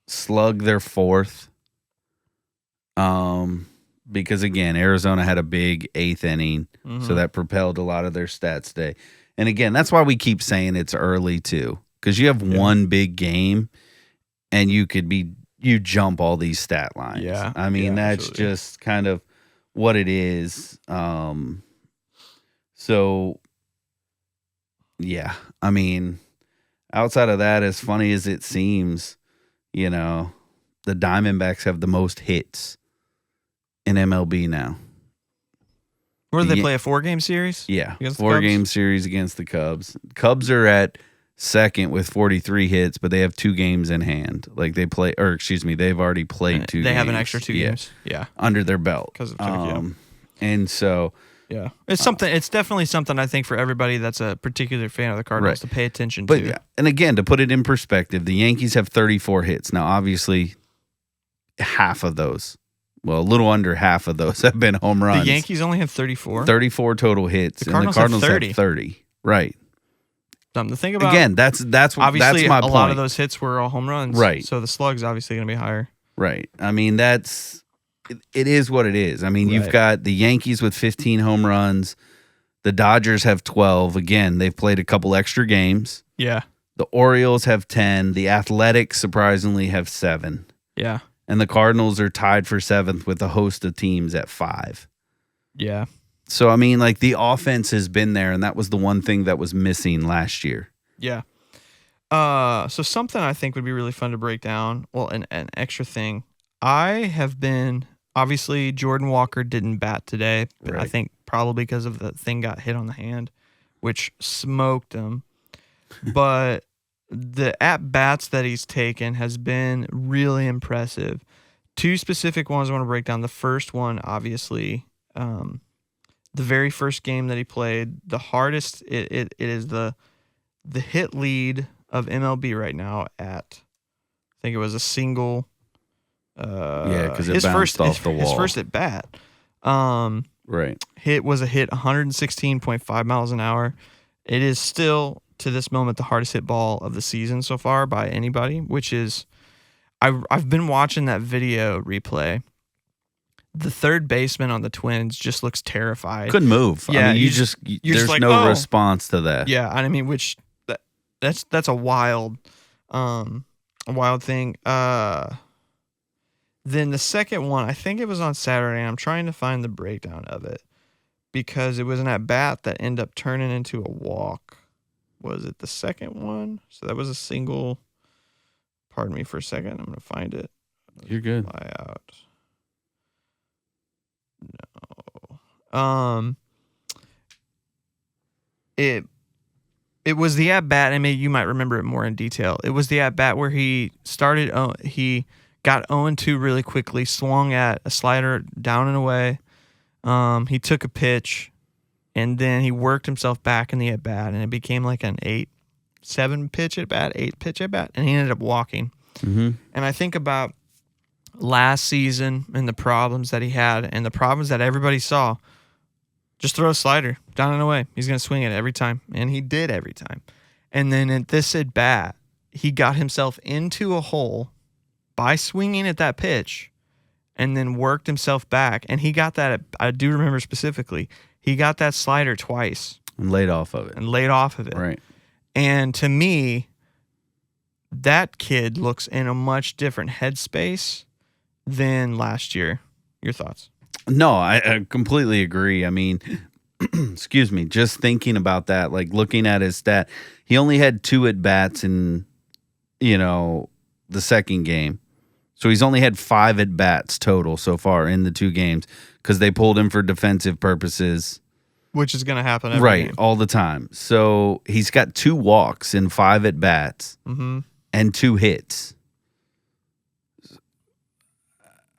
Slug their 4th. Because again, Arizona had a big 8th inning, so that propelled a lot of their stats today. And again, that's why we keep saying it's early too. Because you have 1 big game, and you jump all these stat lines. Yeah, I mean, that's absolutely. just kind of what it is. So, yeah, I mean, outside of that, as funny as it seems, the Diamondbacks have the most hits in MLB now. Where do they play, a 4-game series? Yeah, Against the Cubs? 4-game series against the Cubs. Cubs are at 2nd with 43 hits, but they have 2 games in hand. Like they've already played 2 games. They have an extra 2 games. Yeah. Under their belt. Because of And so, yeah. It's definitely something I think for everybody that's a particular fan of the Cardinals to pay attention but to. yeah, and again, to put it in perspective, the Yankees have 34 hits. Now, obviously, half of those, well, a little under half of those have been home runs. The Yankees only have 34? 34 total hits. The Cardinals have 30. Right. Something to think about. Again, that's obviously that's my a point. lot of those hits were all home runs. Right. So the slug's obviously going to be higher. Right. I mean, it is what it is. I mean, you've got the Yankees with 15 home runs. The Dodgers have 12. Again, they've played a couple extra games. Yeah. The Orioles have 10. The Athletics, surprisingly, have 7. Yeah. And the Cardinals are tied for 7th with a host of teams at 5. Yeah. So, I mean, like, the offense has been there, and that was the one thing that was missing last year. Yeah. So something I think would be really fun to break down. Well, an extra thing. Obviously, Jordan Walker didn't bat today, but I Right. think probably because of the thing got hit on the hand, which smoked him. But the at-bats that he's taken has been really impressive. 2 specific ones I want to break down. The first one, obviously, the very first game that he played, the hardest, it is the hit lead of MLB right now at, I think it was a single. Yeah, because it bounced off the wall. His first at bat. Right. Was a hit 116.5 miles an hour. It is still, to this moment, the hardest hit ball of the season so far by anybody, which is, I've been watching that video replay. The third baseman on the Twins just looks terrified. Couldn't move. Yeah, I mean, you're there's just like, no oh. response to that. Yeah, I mean, that's a wild thing. Then the second one, I think it was on Saturday. And I'm trying to find the breakdown of it because it was an at bat that ended up turning into a walk. Was it the second one? So that was a single. Pardon me for a second. I'm gonna find it. You're good. Fly out. No. It was the at bat, and maybe you might remember it more in detail. It was the at bat where he got 0-2 really quickly, swung at a slider down and away. He took a pitch, and then he worked himself back in the at bat, and it became like an 8 pitch at bat, and he ended up walking. Mm-hmm. And I think about last season and the problems that he had and the problems that everybody saw. Just throw a slider down and away. He's going to swing it every time. And he did every time. And then at this at bat, he got himself into a hole by swinging at that pitch and then worked himself back. And he got that, I do remember specifically, he got that slider twice. And laid off of it. Right. And to me, that kid looks in a much different headspace than last year. Your thoughts? No, I completely agree. I mean, excuse me, just thinking about that, like looking at his stat, he only had 2 at-bats in, the second game. So he's only had 5 at-bats total so far in the 2 games because they pulled him for defensive purposes. Which is going to happen every game. All the time. So he's got 2 walks in 5 at-bats and 2 hits.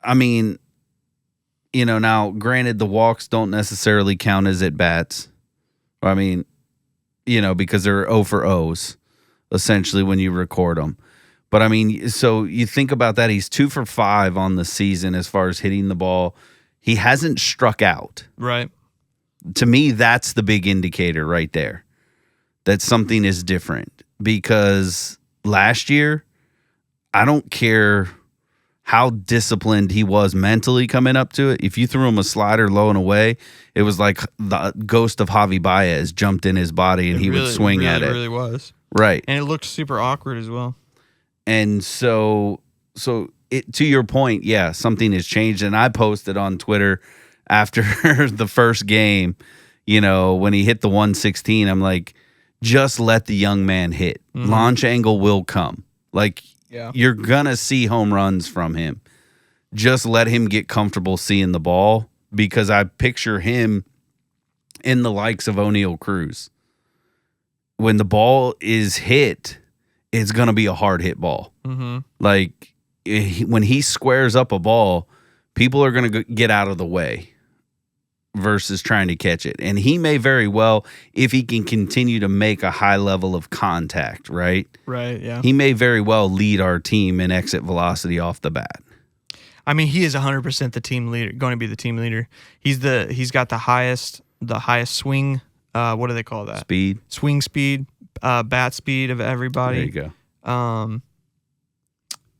I mean, now granted the walks don't necessarily count as at-bats. I mean, because they're 0 for O's essentially when you record them. But I mean, so you think about that, he's 2 for 5 on the season as far as hitting the ball. He hasn't struck out. Right. To me, that's the big indicator right there. That something is different. Because last year, I don't care how disciplined he was mentally coming up to it. If you threw him a slider low and away, it was like the ghost of Javi Baez jumped in his body and he would swing at it. It really was. Right. And it looked super awkward as well. And so to your point, yeah, something has changed. And I posted on Twitter after the first game, when he hit the 116, I'm like, just let the young man hit. Mm-hmm. Launch angle will come. Like, yeah. You're going to see home runs from him. Just let him get comfortable seeing the ball because I picture him in the likes of O'Neal Cruz. When the ball is hit, it's going to be a hard hit ball. Mm-hmm. Like when he squares up a ball, people are going to get out of the way versus trying to catch it. And he may very well, if he can continue to make a high level of contact, right? Right, yeah. He may very well lead our team in exit velocity off the bat. I mean, he is 100% the team leader, going to be the team leader. He's got the highest swing, what do they call that? Speed. Swing speed, bat speed of everybody. There you go.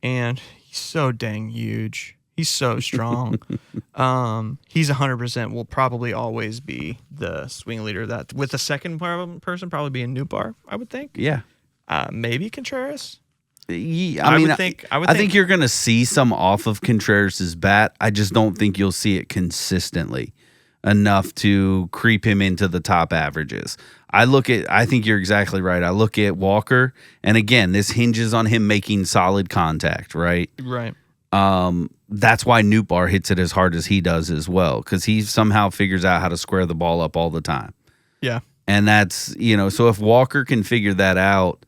And he's so dang huge. He's so strong. He's 100% will probably always be the swing leader. That with the second person probably being Newbar, I would think. Yeah. Maybe Contreras. I think you're going to see some off of Contreras' bat. I just don't think you'll see it consistently enough to creep him into the top averages. I think you're exactly right. I look at Walker, and again, this hinges on him making solid contact, right? Right. That's why Nootbaar hits it as hard as he does as well, because he somehow figures out how to square the ball up all the time. Yeah. And that's, so if Walker can figure that out,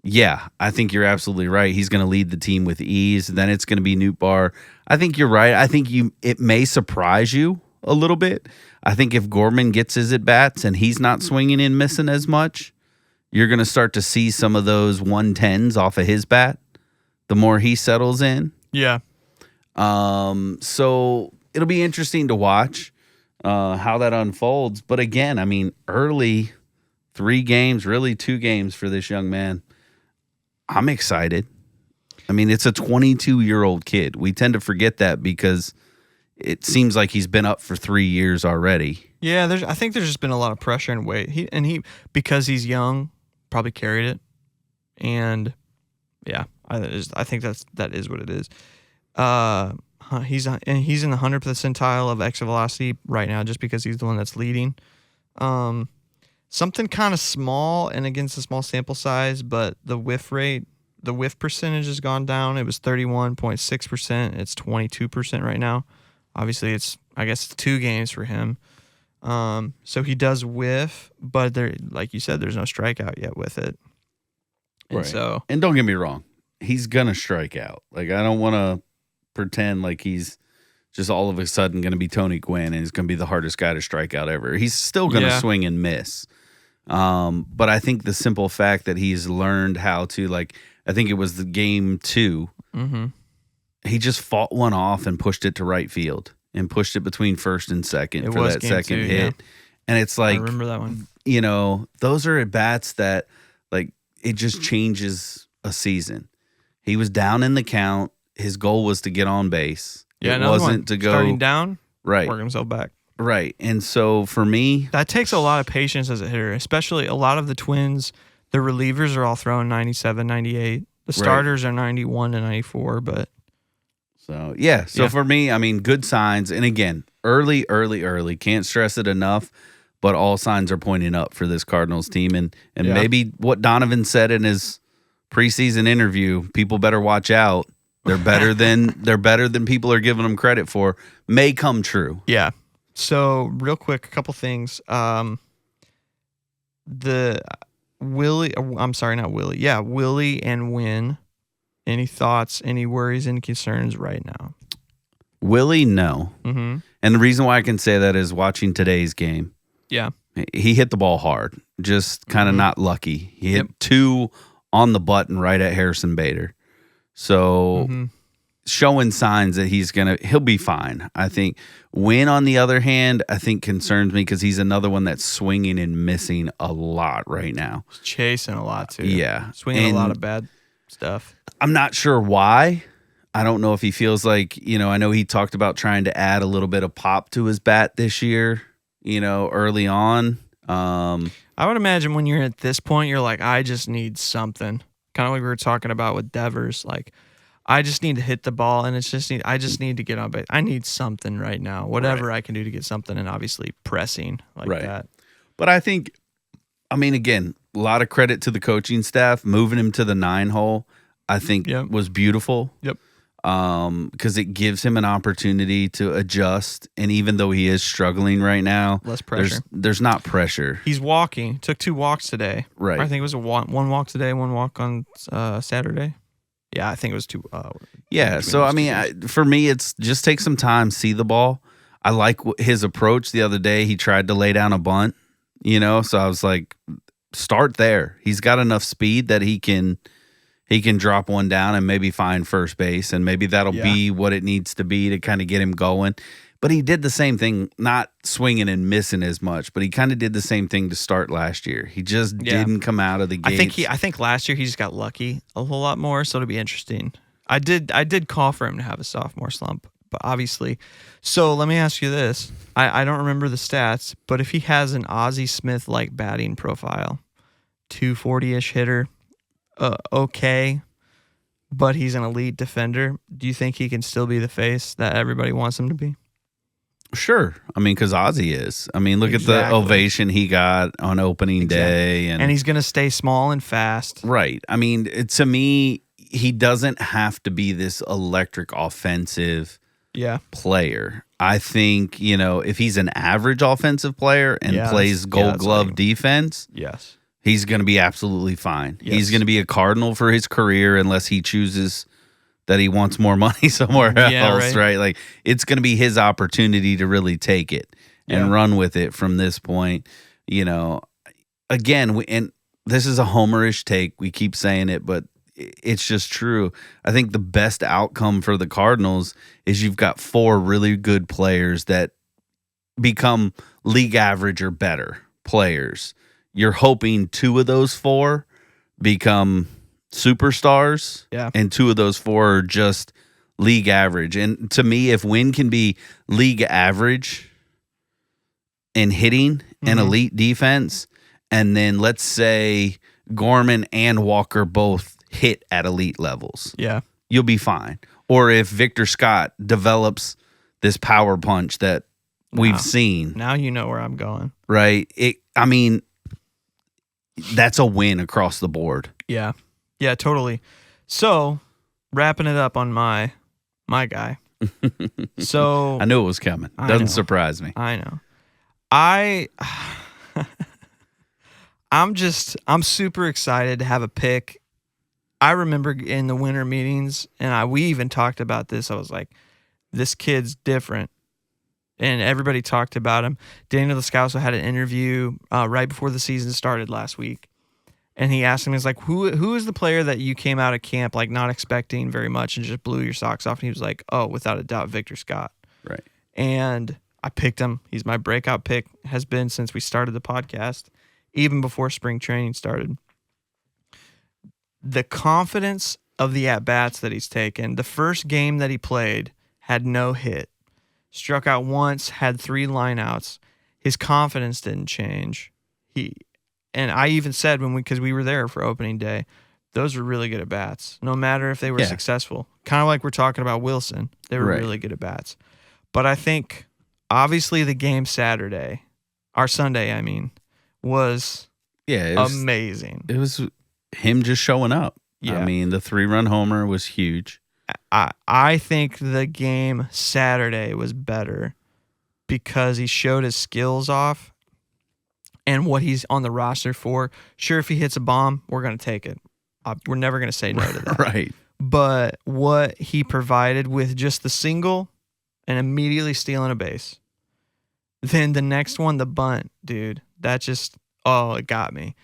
yeah, I think you're absolutely right. He's going to lead the team with ease. Then it's going to be Nootbaar. I think you're right. I think it may surprise you a little bit. I think if Gorman gets his at-bats and he's not swinging and missing as much, you're going to start to see some of those 110s off of his bat the more he settles in. Yeah. So it'll be interesting to watch how that unfolds. But again, I mean, early 3 games, really 2 games for this young man. I'm excited. I mean, it's a 22-year-old kid. We tend to forget that because it seems like he's been up for 3 years already. Yeah, I think there's just been a lot of pressure and weight. He because he's young, probably carried it, and yeah, I think that is what it is. He's in the 100th percentile of exit velocity right now, just because he's the one that's leading. Something kind of small and against a small sample size, but the whiff percentage has gone down. It was 31.6%. It's 22% right now. Obviously, it's 2 games for him. So he does whiff, but there, like you said, there's no strikeout yet with it. And right. And don't get me wrong, he's gonna strike out. Like, I don't want to pretend like he's just all of a sudden going to be Tony Gwynn and he's going to be the hardest guy to strike out ever. He's still going to swing and miss. But I think the simple fact that he's learned how to, like, I think it was the game 2. Mm-hmm. He just fought one off and pushed it to right field and pushed it between first and second for that second hit. Yeah. And it's like, I remember that one. Those are at bats that, like, it just changes a season. He was down in the count. His goal was to get on base. Yeah, it wasn't to go starting down, right, work himself back. Right. And so for me, that takes a lot of patience as a hitter, especially a lot of the Twins. The relievers are all throwing 97, 98. The starters are 91 to 94, but so yeah. So for me, I mean, good signs. And again, early. Can't stress it enough. But all signs are pointing up for this Cardinals team, and maybe what Donovan said in his preseason interview, people better watch out. They're better than people are giving them credit for, may come true. Yeah. So real quick, a couple things. Willie and Wynn. Any thoughts? Any worries? Any concerns right now? Willie, no. Mm-hmm. And the reason why I can say that is watching today's game. Yeah. He hit the ball hard, just kind of not lucky. He hit 2 on the button right at Harrison Bader. So showing signs that he'll be fine. I think Wynn, on the other hand, I think concerns me because he's another one that's swinging and missing a lot right now. He's chasing a lot too. Yeah. Swinging a lot of bad stuff. I'm not sure why. I don't know if he feels like, I know he talked about trying to add a little bit of pop to his bat this year, early on. I would imagine when you're at this point, you're like, I just need something. Kind of like we were talking about with Devers. Like, I just need to hit the ball, and I just need to get on base. I need something right now. Whatever I can do to get something, and obviously pressing like that. But I think, again, a lot of credit to the coaching staff. Moving him to the 9 hole, I think was beautiful. Yep. Because it gives him an opportunity to adjust, and even though he is struggling right now, less pressure. There's not pressure. He's walking. Took 2 walks today. Right. I think it was one walk today, 1 walk on Saturday. Yeah, I think it was 2. Yeah. So for me, it's just take some time, see the ball. I like his approach the other day. He tried to lay down a bunt. So I was like, start there. He's got enough speed that he can drop one down and maybe find first base, and maybe that'll be what it needs to be to kind of get him going. But he did the same thing, not swinging and missing as much, but he kind of did the same thing to start last year. He just didn't come out of the gate. I think last year he just got lucky a whole lot more, so it'll be interesting. I did call for him to have a sophomore slump, but obviously. So let me ask you this. I don't remember the stats, but if he has an Ozzie Smith-like batting profile, 240-ish hitter, okay, but he's an elite defender. Do you think he can still be the face that everybody wants him to be? Sure. I mean, because Ozzy is. I mean, look at the ovation he got on opening day. And he's going to stay small and fast. Right. I mean, to me, he doesn't have to be this electric offensive player. I think, if he's an average offensive player and plays gold glove defense, he's going to be absolutely fine. Yes. He's going to be a Cardinal for his career unless he chooses that he wants more money somewhere else, right? Like, it's going to be his opportunity to really take it and run with it from this point. Again, and this is a homerish take. We keep saying it, but it's just true. I think the best outcome for the Cardinals is you've got 4 really good players that become league average or better players. You're hoping 2 of those 4 become superstars, and 2 of those 4 are just league average. And to me, if Wynn can be league average in hitting and elite defense, and then let's say Gorman and Walker both hit at elite levels, you'll be fine. Or if Victor Scott develops this power punch that we've seen. Now you know where I'm going. Right? That's a win across the board. Yeah. Yeah, totally. So, wrapping it up on my guy. So I knew it was coming. Doesn't surprise me. I know. I'm super excited to have a pick. I remember in the winter meetings, and we even talked about this. I was like, this kid's different. And everybody talked about him. Daniel Descalso had an interview right before the season started last week. And he asked him, he's like, who is the player that you came out of camp like not expecting very much and just blew your socks off? And he was like, oh, without a doubt, Victor Scott. Right. And I picked him. He's my breakout pick, has been since we started the podcast, even before spring training started. The confidence of the at-bats that he's taken, the first game that he played had no hit, struck out once, had 3 lineouts. His confidence didn't change. And I even said because we were there for opening day, those were really good at bats, no matter if they were successful. Kind of like we're talking about Wilson. They were really good at bats. But I think, obviously, the game Sunday, was amazing. It was him just showing up. Yeah. I mean, the 3-run homer was huge. I think the game Saturday was better because he showed his skills off and what he's on the roster for. Sure, if he hits a bomb, we're going to take it. We're never going to say no to that. Right. But what he provided with just the single and immediately stealing a base. Then the next one, the bunt, dude, that just, it got me.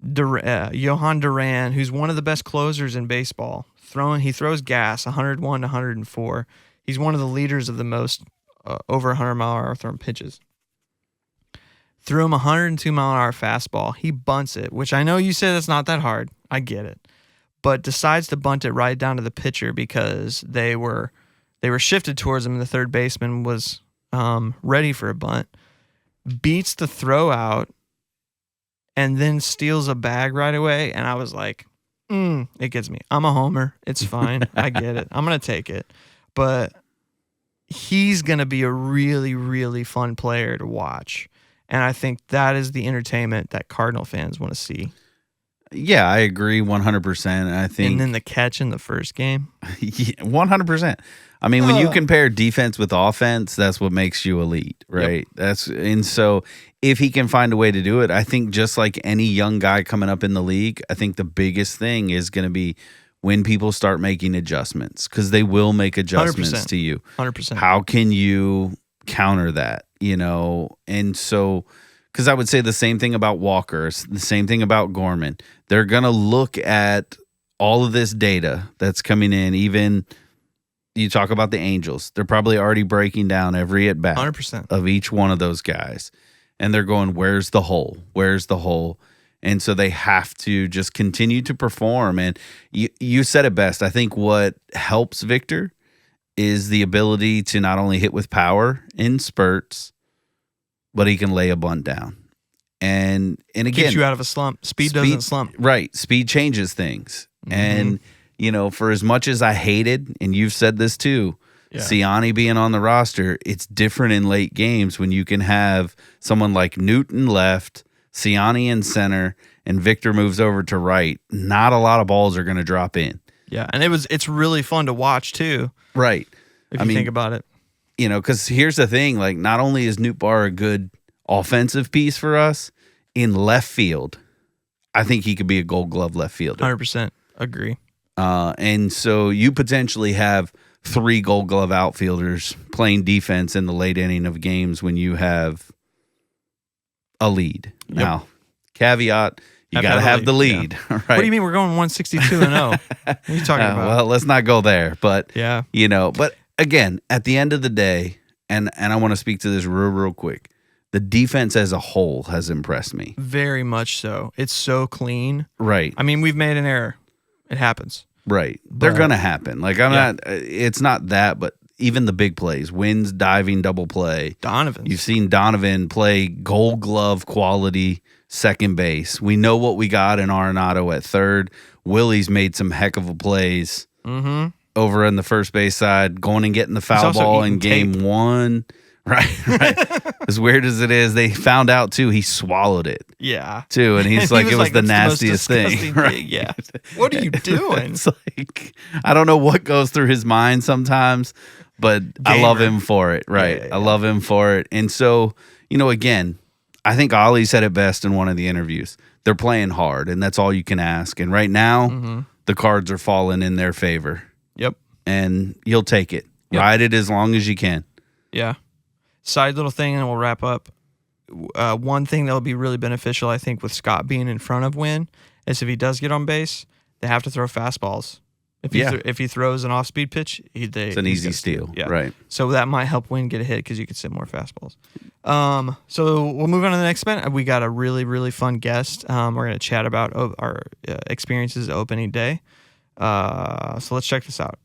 Johan Duran, who's one of the best closers in baseball, he throws gas, 101 to 104. He's one of the leaders of the most over 100-mile-an-hour thrown pitches. Threw him 102-mile-an-hour fastball. He bunts it, which I know you say that's not that hard. I get it. But decides to bunt it right down to the pitcher because they were shifted towards him and the third baseman was ready for a bunt. Beats the throw out and then steals a bag right away. And I was like, it gets me. I'm a homer. It's fine. I get it. I'm going to take it. But he's going to be a really, really fun player to watch. And I think that is the entertainment that Cardinal fans want to see. Yeah, I agree 100%. I think, and then the catch in the first game. 100%. I mean, when you compare defense with offense, that's what makes you elite, right? Yep. And so if he can find a way to do it, I think just like any young guy coming up in the league, I think the biggest thing is going to be when people start making adjustments, because they will make adjustments 100%. to you. 100%. How can you counter that? And so, because I would say the same thing about Walker, the same thing about Gorman. They're going to look at all of this data that's coming in. Even you talk about the Angels. They're probably already breaking down every at-bat 100%. of each one of those guys. And they're going, where's the hole? Where's the hole? And so they have to just continue to perform. And you said it best. I think what helps Victor is the ability to not only hit with power in spurts, but he can lay a bunt down. And again, gets you out of a slump. Speed doesn't slump. Right. Speed changes things. Mm-hmm. And for as much as I hated, and you've said this too, Siani being on the roster, it's different in late games when you can have someone like Newton left, Siani in center, and Victor moves over to right. Not a lot of balls are going to drop in. Yeah, and it's really fun to watch too. Right. If you think about it. Because here's the thing, like not only is Newt Barr a good offensive piece for us, in left field, I think he could be a Gold Glove left fielder. 100% agree. And so you potentially have 3 Gold Glove outfielders playing defense in the late inning of games when you have a lead. Yep. Now, caveat, you got to have the lead. Yeah. Right? What do you mean we're going 162-0? What are you talking about? Well, let's not go there. But, yeah. But again, at the end of the day, and I want to speak to this real quick, the defense as a whole has impressed me. Very much so. It's so clean. Right. I mean, we've made an error. It happens. Right. They're going to happen. Like, it's not that, but even the big plays, Wynn's diving double play. Donovan. You've seen Donovan play Gold Glove quality second base. We know what we got in Arenado at third. Willie's made some heck of a plays over in the first base side, going and getting the foul ball in game 1. Right. As weird as it is, they found out too. He swallowed it. Yeah. Too, and he's like, it was the nastiest thing. Right. Yeah. What are you doing? It's like, I don't know what goes through his mind sometimes, but I love him for it. Right. Yeah. I love him for it. And so, again, I think Ollie said it best in one of the interviews. They're playing hard, and that's all you can ask. And right now, the cards are falling in their favor. Yep. And you'll take it. Yep. Ride it as long as you can. Yeah. Side little thing, and we'll wrap up. One thing that will be really beneficial, I think, with Scott being in front of Wynn is if he does get on base, they have to throw fastballs. If he throws an off-speed pitch, it's an easy steal. Yeah. Right. So that might help Wynn get a hit because you could sit more fastballs. So we'll move on to the next segment. We got a really, really fun guest. We're going to chat about our experiences opening day. So let's check this out.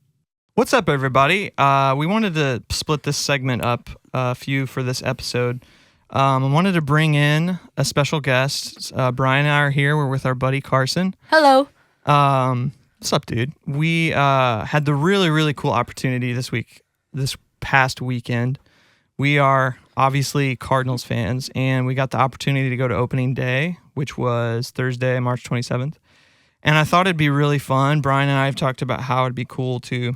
What's up, everybody? We wanted to split this segment up a few for this episode. I wanted to bring in a special guest. Brian and I are here. We're with our buddy Carson. Hello. What's up, dude? We had the really, really cool opportunity this past weekend. We are obviously Cardinals fans, and we got the opportunity to go to opening day, which was Thursday, March 27th. And I thought it'd be really fun. Brian and I have talked about how it'd be cool to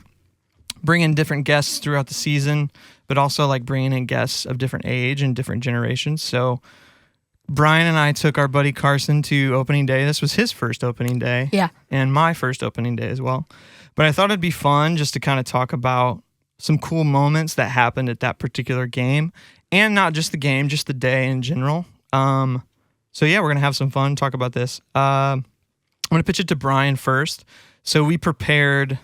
bring in different guests throughout the season, but also like bringing in guests of different age and different generations. So Brian and I took our buddy Carson to opening day. This was his first opening day. Yeah. And my first opening day as well. But I thought it'd be fun just to kind of talk about some cool moments that happened at that particular game, and not just the game, just the day in general. So yeah, we're going to have some fun, talk about this. I'm going to pitch it to Brian first. So we prepared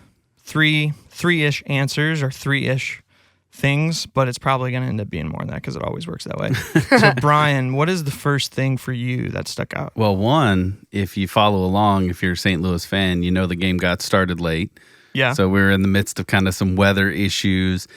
three-ish answers or three-ish things, but it's probably going to end up being more than that because it always works that way. So Brian, what is the first thing for you that stuck out? Well, one, if you follow along, if you're a St. Louis fan, the game got started late. Yeah. So we were in the midst of kind of some weather issues.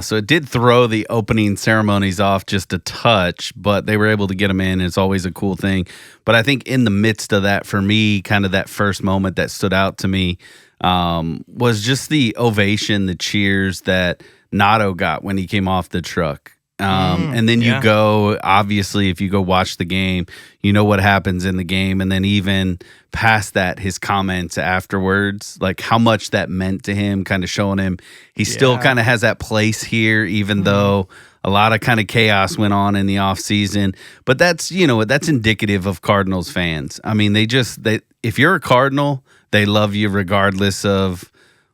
So it did throw the opening ceremonies off just a touch, but they were able to get them in. It's always a cool thing. But I think in the midst of that, for me, kind of that first moment that stood out to me was just the ovation, the cheers that Nato got when he came off the truck. And then you go, obviously, if you go watch the game, you know what happens in the game. And then even past that, his comments afterwards, like how much that meant to him, kind of showing him he still kind of has that place here, even though a lot of kind of chaos went on in the offseason. But that's, that's indicative of Cardinals fans. I mean, if you're a Cardinal, they love you regardless of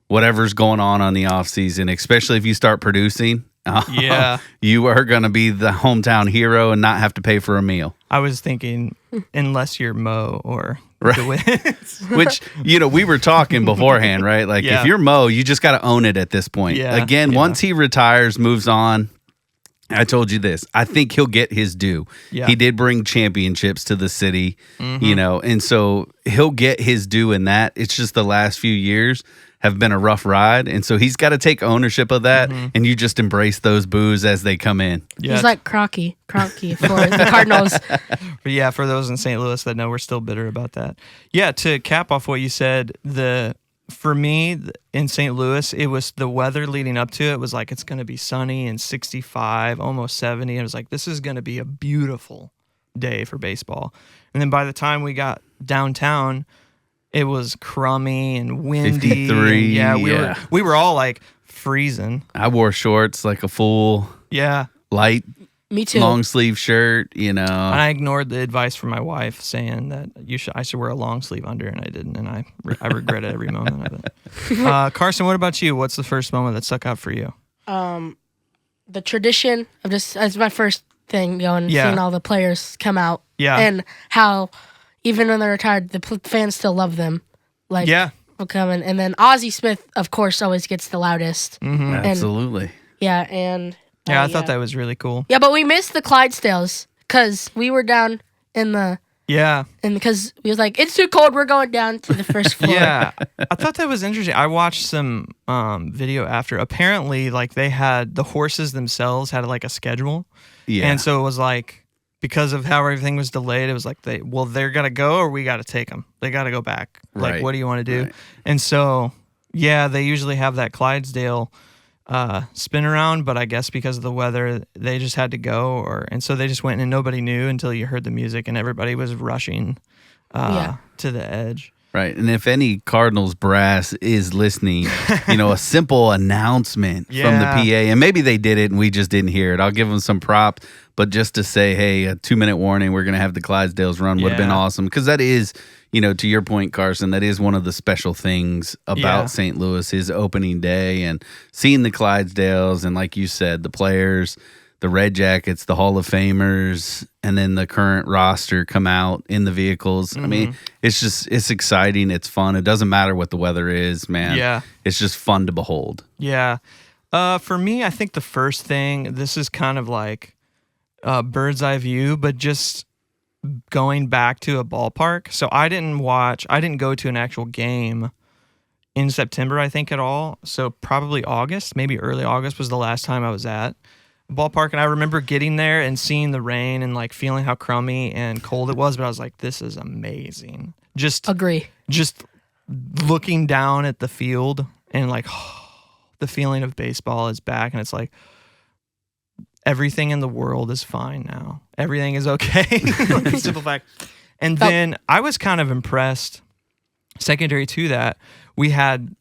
whatever's going on the offseason, especially if you start producing. You are going to be the hometown hero and not have to pay for a meal. I was thinking, unless you're Mo or the Wiz. Which, we were talking beforehand, right? Like, if you're Mo, you just got to own it at this point. Once he retires, moves on, I told you this. I think he'll get his due. Yeah. He did bring championships to the city, and so he'll get his due in that. It's just the last few years have been a rough ride, and so he's got to take ownership of that, and you just embrace those boos as they come in. Yeah. He's like Crocky for the Cardinals. But yeah, for those in St. Louis that know, we're still bitter about that. Yeah, to cap off what you said, the for me in St. Louis, it was the weather leading up to it was like it's going to be sunny and 65, almost 70. And it was like, this is going to be a beautiful day for baseball. And then by the time we got downtown, it was crummy and windy. 53. And we were all like freezing. I wore shorts, like a full light Me too. long sleeve shirt, And I ignored the advice from my wife saying that I should wear a long sleeve under, and I didn't, and I regret it every moment of it. Carson, what about you? What's the first moment that stuck out for you? The tradition of just as my first thing going, seeing all the players come out, and how even when they're retired, the fans still love them. Like, coming, and then Ozzie Smith, of course, always gets the loudest. Mm-hmm. Absolutely. I thought that was really cool. Yeah, but we missed the Clydesdales because we were down in the and because we was like, it's too cold, we're going down to the first floor. I thought that was interesting. I watched some video after. Apparently, like they had the horses themselves had like a schedule, and so it was like because of how everything was delayed, it was like they're gonna go or we gotta take them. They gotta go back. Like, what do you want to do? Right. And so they usually have that Clydesdale spin around, but I guess because of the weather they just had to go, and so they just went and nobody knew until you heard the music and everybody was rushing to the edge. Right. And if any Cardinals brass is listening, a simple announcement from the PA, and maybe they did it and we just didn't hear it. I'll give them some prop, but just to say, hey, a 2-minute warning, we're going to have the Clydesdales run would have been awesome. Because that is, to your point, Carson, that is one of the special things about St. Louis is opening day and seeing the Clydesdales. And like you said, the players, the Red Jackets, the Hall of Famers, and then the current roster come out in the vehicles. Mm-hmm. I mean, it's exciting. It's fun. It doesn't matter what the weather is, man. Yeah. It's just fun to behold. Yeah. For me, I think the first thing, this is kind of like bird's eye view, but just going back to a ballpark. So I didn't go to an actual game in September, I think, at all. So probably August, maybe early August was the last time I was at ballpark, and I remember getting there and seeing the rain and like feeling how crummy and cold it was, but I was like, this is amazing. Just looking down at the field and like the feeling of baseball is back, and it's like everything in the world is fine now. Everything is okay. Simple fact. And then I was kind of impressed. Secondary to that, we had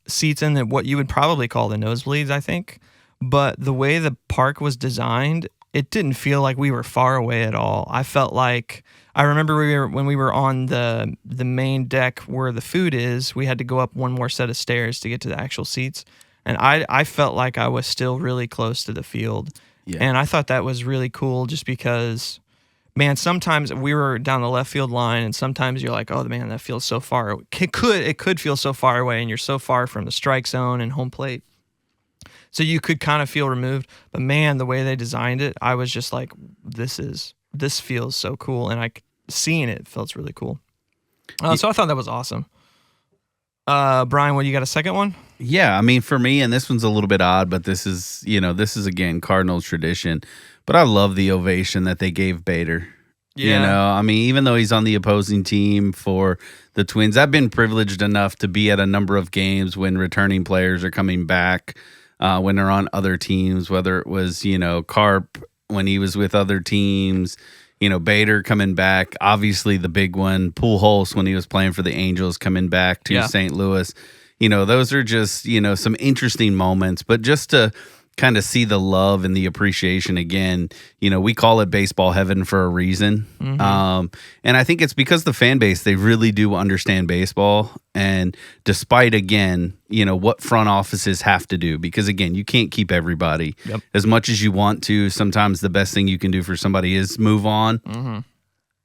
seats in what you would probably call the nosebleeds, I think. But the way the park was designed, it didn't feel like we were far away at all. I felt like I remember when we were on the main deck where the food is, we had to go up one more set of stairs to get to the actual seats. And I felt like I was still really close to the field. Yeah. And I thought that was really cool just because, man, sometimes we were down the left field line and sometimes you're like, oh, man, that feels so far. It could feel so far away and you're so far from the strike zone and home plate. So you could kind of feel removed. But, man, the way they designed it, I was just like, this feels so cool. And seeing it felt really cool. So I thought that was awesome. Brian, you got a second one? Yeah, I mean, for me, and this one's a little bit odd, but this is again Cardinals tradition. But I love the ovation that they gave Bader. Yeah. I mean, even though he's on the opposing team for the Twins, I've been privileged enough to be at a number of games when returning players are coming back, when they're on other teams, whether it was, Carp when he was with other teams, Bader coming back, obviously the big one, Pujols when he was playing for the Angels coming back to St. Louis. Those are just, some interesting moments, but just to kind of see the love and the appreciation again, we call it baseball heaven for a reason. Mm-hmm. And I think it's because the fan base, they really do understand baseball. And despite, again, what front offices have to do, because again, you can't keep everybody as much as you want to. Sometimes the best thing you can do for somebody is move on. Mm-hmm.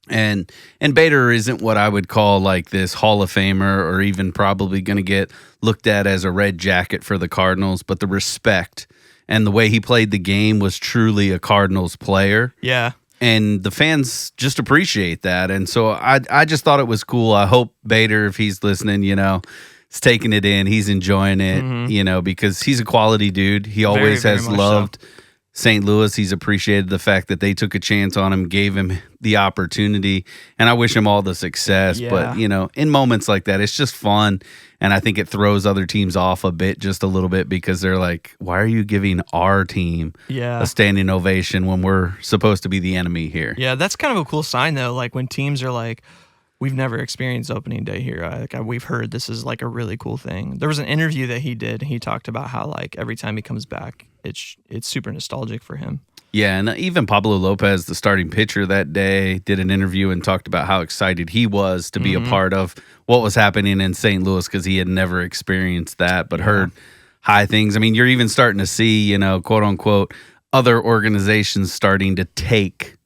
And Bader isn't what I would call like this Hall of Famer or even probably going to get looked at as a red jacket for the Cardinals, but the respect and the way he played the game was truly a Cardinals player. Yeah. And the fans just appreciate that. And so I just thought it was cool. I hope Bader, if he's listening, is taking it in. He's enjoying it, because he's a quality dude. He always has loved St. Louis, he's appreciated the fact that they took a chance on him, gave him the opportunity, and I wish him all the success. Yeah. But, in moments like that, it's just fun, and I think it throws other teams off a bit, just a little bit, because they're like, why are you giving our team a standing ovation when we're supposed to be the enemy here? Yeah, that's kind of a cool sign, though, like when teams are like, we've never experienced opening day here. We've heard this is like a really cool thing. There was an interview that he did, and he talked about how like every time he comes back, it's super nostalgic for him. Yeah, and even Pablo Lopez, the starting pitcher that day, did an interview and talked about how excited he was to be a part of what was happening in St. Louis because he had never experienced that, but heard high things. I mean, you're even starting to see, quote unquote, other organizations starting to take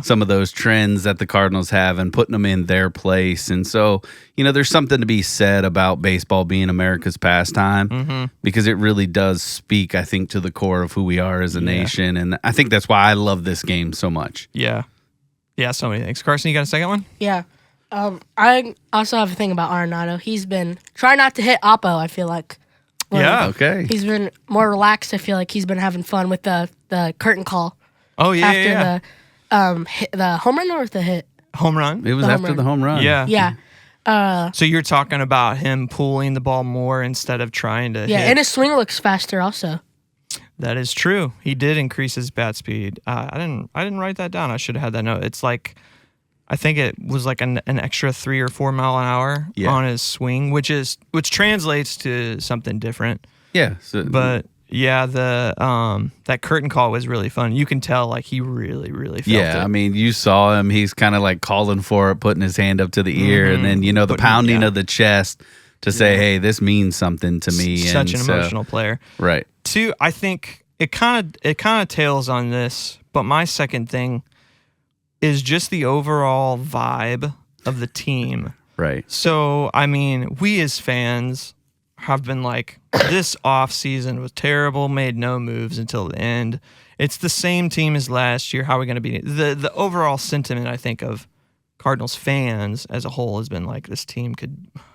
some of those trends that the Cardinals have and putting them in their place. And so, there's something to be said about baseball being America's pastime because it really does speak, I think, to the core of who we are as a nation. And I think that's why I love this game so much. Yeah. Yeah, so many things. Carson, you got a second one? Yeah. I also have a thing about Arenado. He's been trying not to hit Oppo, I feel like. Okay. He's been more relaxed. I feel like he's been having fun with the curtain call. Oh, yeah, after the home run or the hit? Home run. It was after the home run. Yeah. Yeah. So you're talking about him pulling the ball more instead of trying to hit. And his swing looks faster also. That is true. He did increase his bat speed. I didn't write that down. I should have had that note. It's like, I think it was like an extra 3 or 4 mile an hour on his swing, which translates to something different. Yeah. But yeah, that curtain call was really fun. You can tell like he really, really felt it. Yeah, I mean, you saw him. He's kind of like calling for it, putting his hand up to the ear, and then the pounding of the chest to say, "Hey, this means something to me." Such an emotional player, right? Two, I think it kind of tails on this, but my second thing is just the overall vibe of the team. Right. So, I mean, we as fans have been like, this offseason was terrible, made no moves until the end. It's the same team as last year. How are we going to be? The overall sentiment, I think, of Cardinals fans as a whole has been like, this team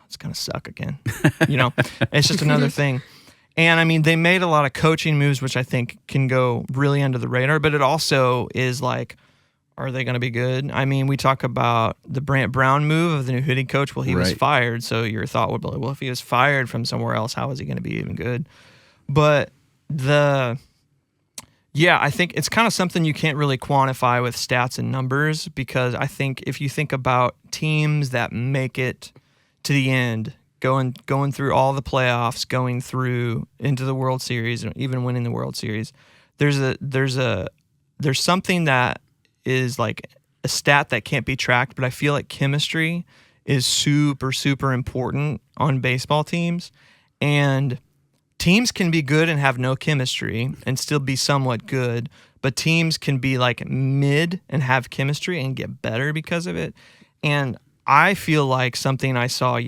it's going to suck again. It's just another thing. And, I mean, they made a lot of coaching moves, which I think can go really under the radar, but it also is like, are they going to be good? I mean, we talk about the Brant Brown move of the new hitting coach. Well, he was fired, so your thought would be, well, if he was fired from somewhere else, how is he going to be even good? But I think it's kind of something you can't really quantify with stats and numbers, because I think if you think about teams that make it to the end, going through all the playoffs, going through into the World Series, and even winning the World Series, there's something that is like a stat that can't be tracked, but I feel like chemistry is super, super important on baseball teams. And teams can be good and have no chemistry and still be somewhat good, but teams can be like mid and have chemistry and get better because of it. And I feel like something I saw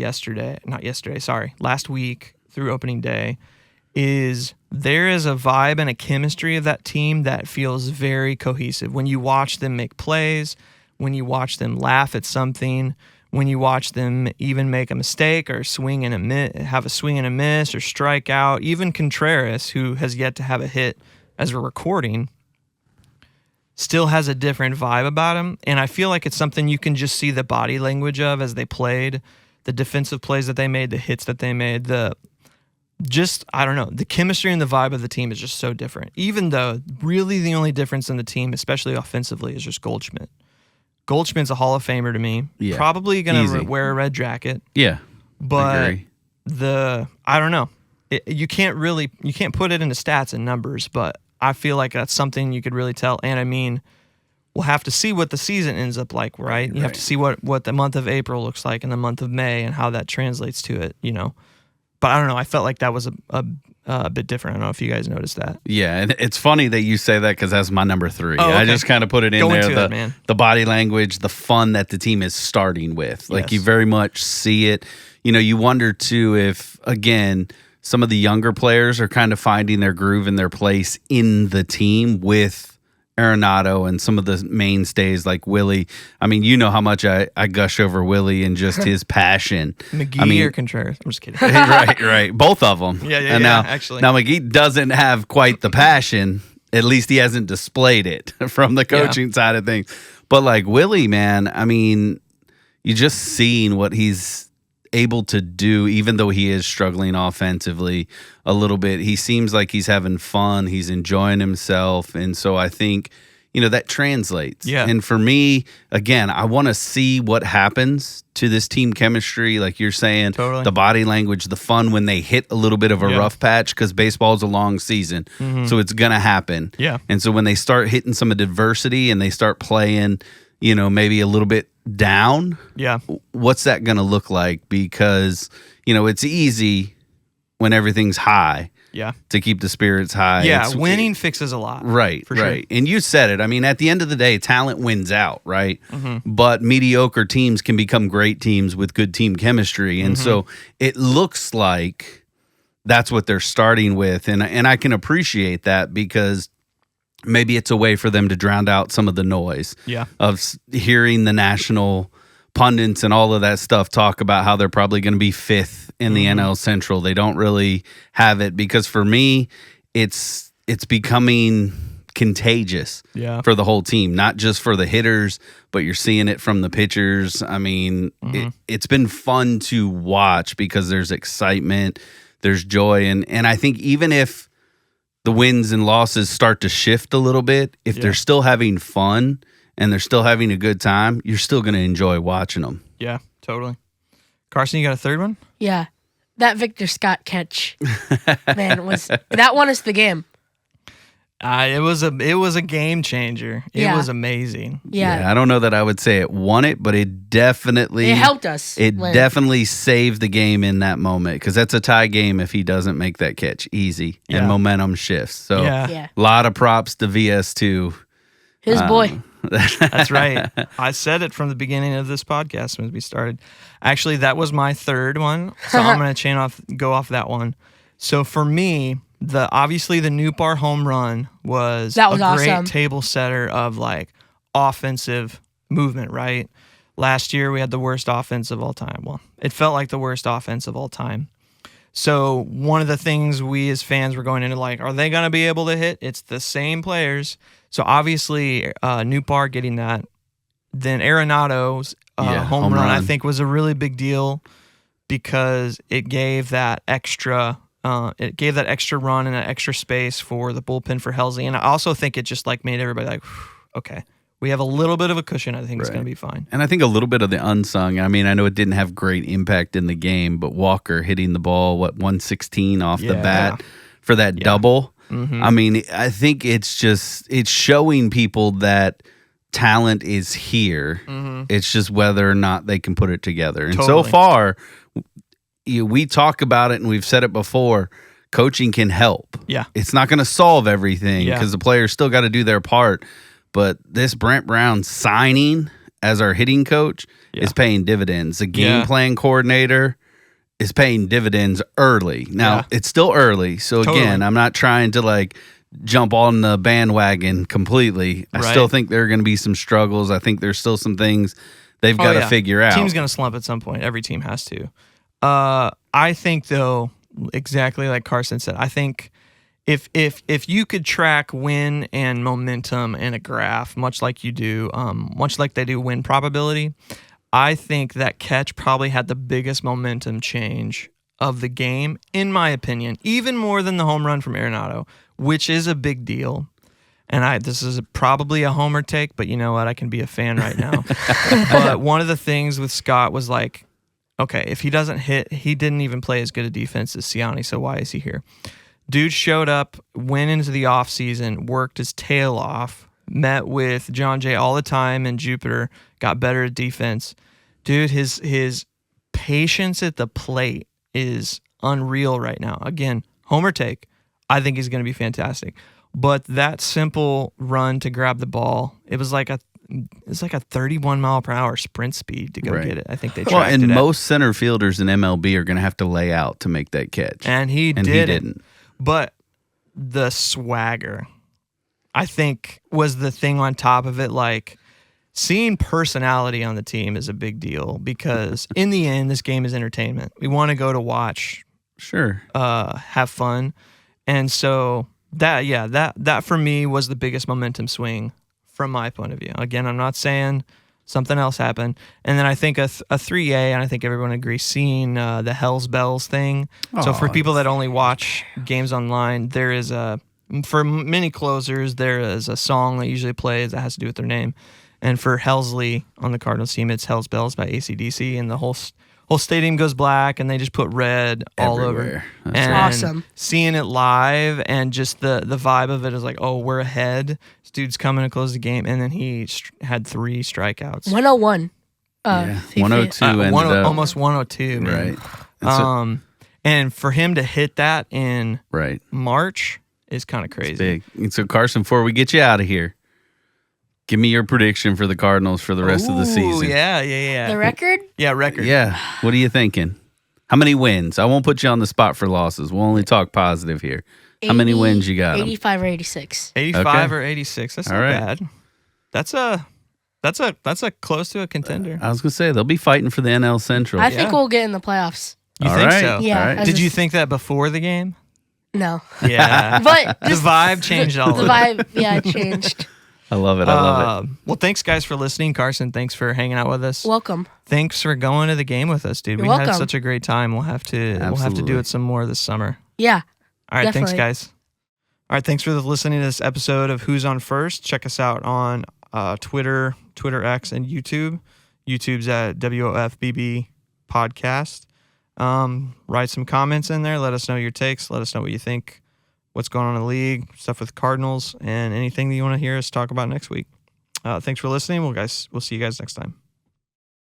last week through opening day is there is a vibe and a chemistry of that team that feels very cohesive. When you watch them make plays, when you watch them laugh at something, when you watch them even make a mistake or have a swing and a miss or strike out, even Contreras, who has yet to have a hit as we're recording, still has a different vibe about him. And I feel like it's something you can just see the body language of as they played, the defensive plays that they made, the hits that they made, I don't know, the chemistry and the vibe of the team is just so different. Even though really the only difference in the team, especially offensively, is just Goldschmidt. Goldschmidt's a Hall of Famer to me. Yeah. Probably going to wear a red jacket. Yeah. But I don't know. You can't put it into stats and numbers, but I feel like that's something you could really tell. And I mean, we'll have to see what the season ends up like, right? You have to see what the month of April looks like and the month of May and how that translates to it, But I don't know. I felt like that was a bit different. I don't know if you guys noticed that. Yeah, and it's funny that you say that because that's my number 3. Oh, okay. I just kind of put it in there. The body language, the fun that the team is starting with. Like you very much see it. You wonder too if, again, some of the younger players are kind of finding their groove and their place in the team with Arenado and some of the mainstays like Willie. I mean, how much I gush over Willie and just his passion. McGee or Contreras? I'm just kidding. Right. Both of them. Yeah. Now, actually. Now McGee doesn't have quite the passion at least he hasn't displayed it from the coaching side of things. But like Willie, man, I mean, you just seen what he's able to do, even though he is struggling offensively a little bit. He seems like he's having fun. He's enjoying himself. And so I think, that translates. Yeah. And for me, again, I want to see what happens to this team chemistry. Like you're saying, totally. The body language, the fun when they hit a little bit of a rough patch, because baseball is a long season. So it's going to happen. Yeah. And so when they start hitting some adversity and they start playing, maybe a little bit down, what's that going to look like? Because, it's easy when everything's high. Yeah. To keep the spirits high. Yeah, winning fixes a lot. Right, for right. Sure. And you said it. I mean, at the end of the day, talent wins out, right? But mediocre teams can become great teams with good team chemistry. And so it looks like that's what they're starting with. And I can appreciate that, because maybe it's a way for them to drown out some of the noise of hearing the national pundits and all of that stuff talk about how they're probably going to be fifth in the NL Central. They don't really have it, because for me, it's becoming contagious for the whole team, not just for the hitters, but you're seeing it from the pitchers. I mean, it's been fun to watch because there's excitement, there's joy, and I think even if the wins and losses start to shift a little bit, if they're still having fun and they're still having a good time, you're still going to enjoy watching them. Yeah, totally. Carson, you got a third one? Yeah. That Victor Scott catch, man, that won us the game. It was a game changer. It was amazing. Yeah. I don't know that I would say it won it, but it helped us. It definitely saved the game in that moment, because that's a tie game if he doesn't make that catch easy and momentum shifts. So a lot of props to VS2. His boy. That's right. I said it from the beginning of this podcast when we started. Actually, that was my third one, so I'm going to go off that one. So for me, obviously the Newpar home run was a great awesome. Table setter of like offensive movement, right? Last year we had the worst offense of all time. Well, it felt like the worst offense of all time. So one of the things we as fans were going into, like, are they going to be able to hit? It's the same players. So obviously Newpar getting that. Then Arenado's home run, I think, was a really big deal because it gave that extra run and that extra space for the bullpen for Helsley. And I also think it just like made everybody like, okay, we have a little bit of a cushion. I think it's going to be fine. And I think a little bit of the unsung. I mean, I know it didn't have great impact in the game, but Walker hitting the ball, 116 off the bat for that double. I mean, I think it's showing people that talent is here. It's just whether or not they can put it together. And so far, we talk about it and we've said it before, coaching can help. Yeah. It's not going to solve everything because the players still got to do their part. But this Brent Brown signing as our hitting coach is paying dividends. The game plan coordinator is paying dividends early. Now, it's still early. So, again, I'm not trying to, like, jump on the bandwagon completely. I still think there are going to be some struggles. I think there's still some things they've got to figure out. Team's going to slump at some point. Every team has to. I think, though, exactly like Carson said, I think if you could track win and momentum in a graph, much like you do, much like they do win probability, I think that catch probably had the biggest momentum change of the game, in my opinion, even more than the home run from Arenado, which is a big deal. And this is probably a homer take, but you know what? I can be a fan right now. But one of the things with Scott was like, okay, if he doesn't hit, he didn't even play as good a defense as Siani, so why is he here? Dude showed up, went into the offseason, worked his tail off, met with John Jay all the time in Jupiter, got better at defense. Dude, his patience at the plate is unreal right now. Again, homer take. I think he's going to be fantastic. But that simple run to grab the ball, it was like a 31 mile per hour sprint speed to go get it. I think they tracked it. And most center fielders in MLB are going to have to lay out to make that catch. And he didn't. But the swagger, I think, was the thing on top of it. Like, seeing personality on the team is a big deal because in the end, this game is entertainment. We want to go to watch, have fun. And so That for me was the biggest momentum swing from my point of view. Again, I'm not saying something else happened. And then I think a 3A, and I think everyone agrees, seeing the Hells Bells thing. So for people that only watch games online, there is for many closers, there is a song that usually plays that has to do with their name. And for Helsley on the Cardinals team, it's Hells Bells by AC/DC, and the whole stadium goes black, and they just put red all over. That's and awesome. Seeing it live and just the vibe of it is like, oh, we're ahead. This dude's coming to close the game, and then he had 3 strikeouts. 101. 102 almost 102, man. Right. And for him to hit that in right March is kind of crazy. It's big. And so, Carson, before we get you out of here, give me your prediction for the Cardinals for the rest of the season. Yeah. The record? Yeah, record. Yeah. What are you thinking? How many wins? I won't put you on the spot for losses. We'll only talk positive here. How many wins you got? 85 or 86. 85 or 86. That's not bad. That's a close to a contender. I was gonna say they'll be fighting for the NL Central. I think we'll get in the playoffs. You think so? Yeah. All right. Did you think that before the game? No. Yeah. But the vibe changed all of it. The vibe, it changed. I love it. I love it. Well, thanks, guys, for listening. Carson, thanks for hanging out with us. Welcome. Thanks for going to the game with us, dude. You're we welcome. had such a great time. We'll have to do it some more this summer. Yeah. All right, definitely. thanks, guys. All right, thanks for listening to this episode of Who's on First. Check us out on Twitter X, and YouTube. YouTube's at WOFBB Podcast. Write some comments in there. Let us know your takes. Let us know what you think, what's going on in the league, stuff with Cardinals, and anything that you want to hear us talk about next week. Thanks for listening. We'll see you guys next time.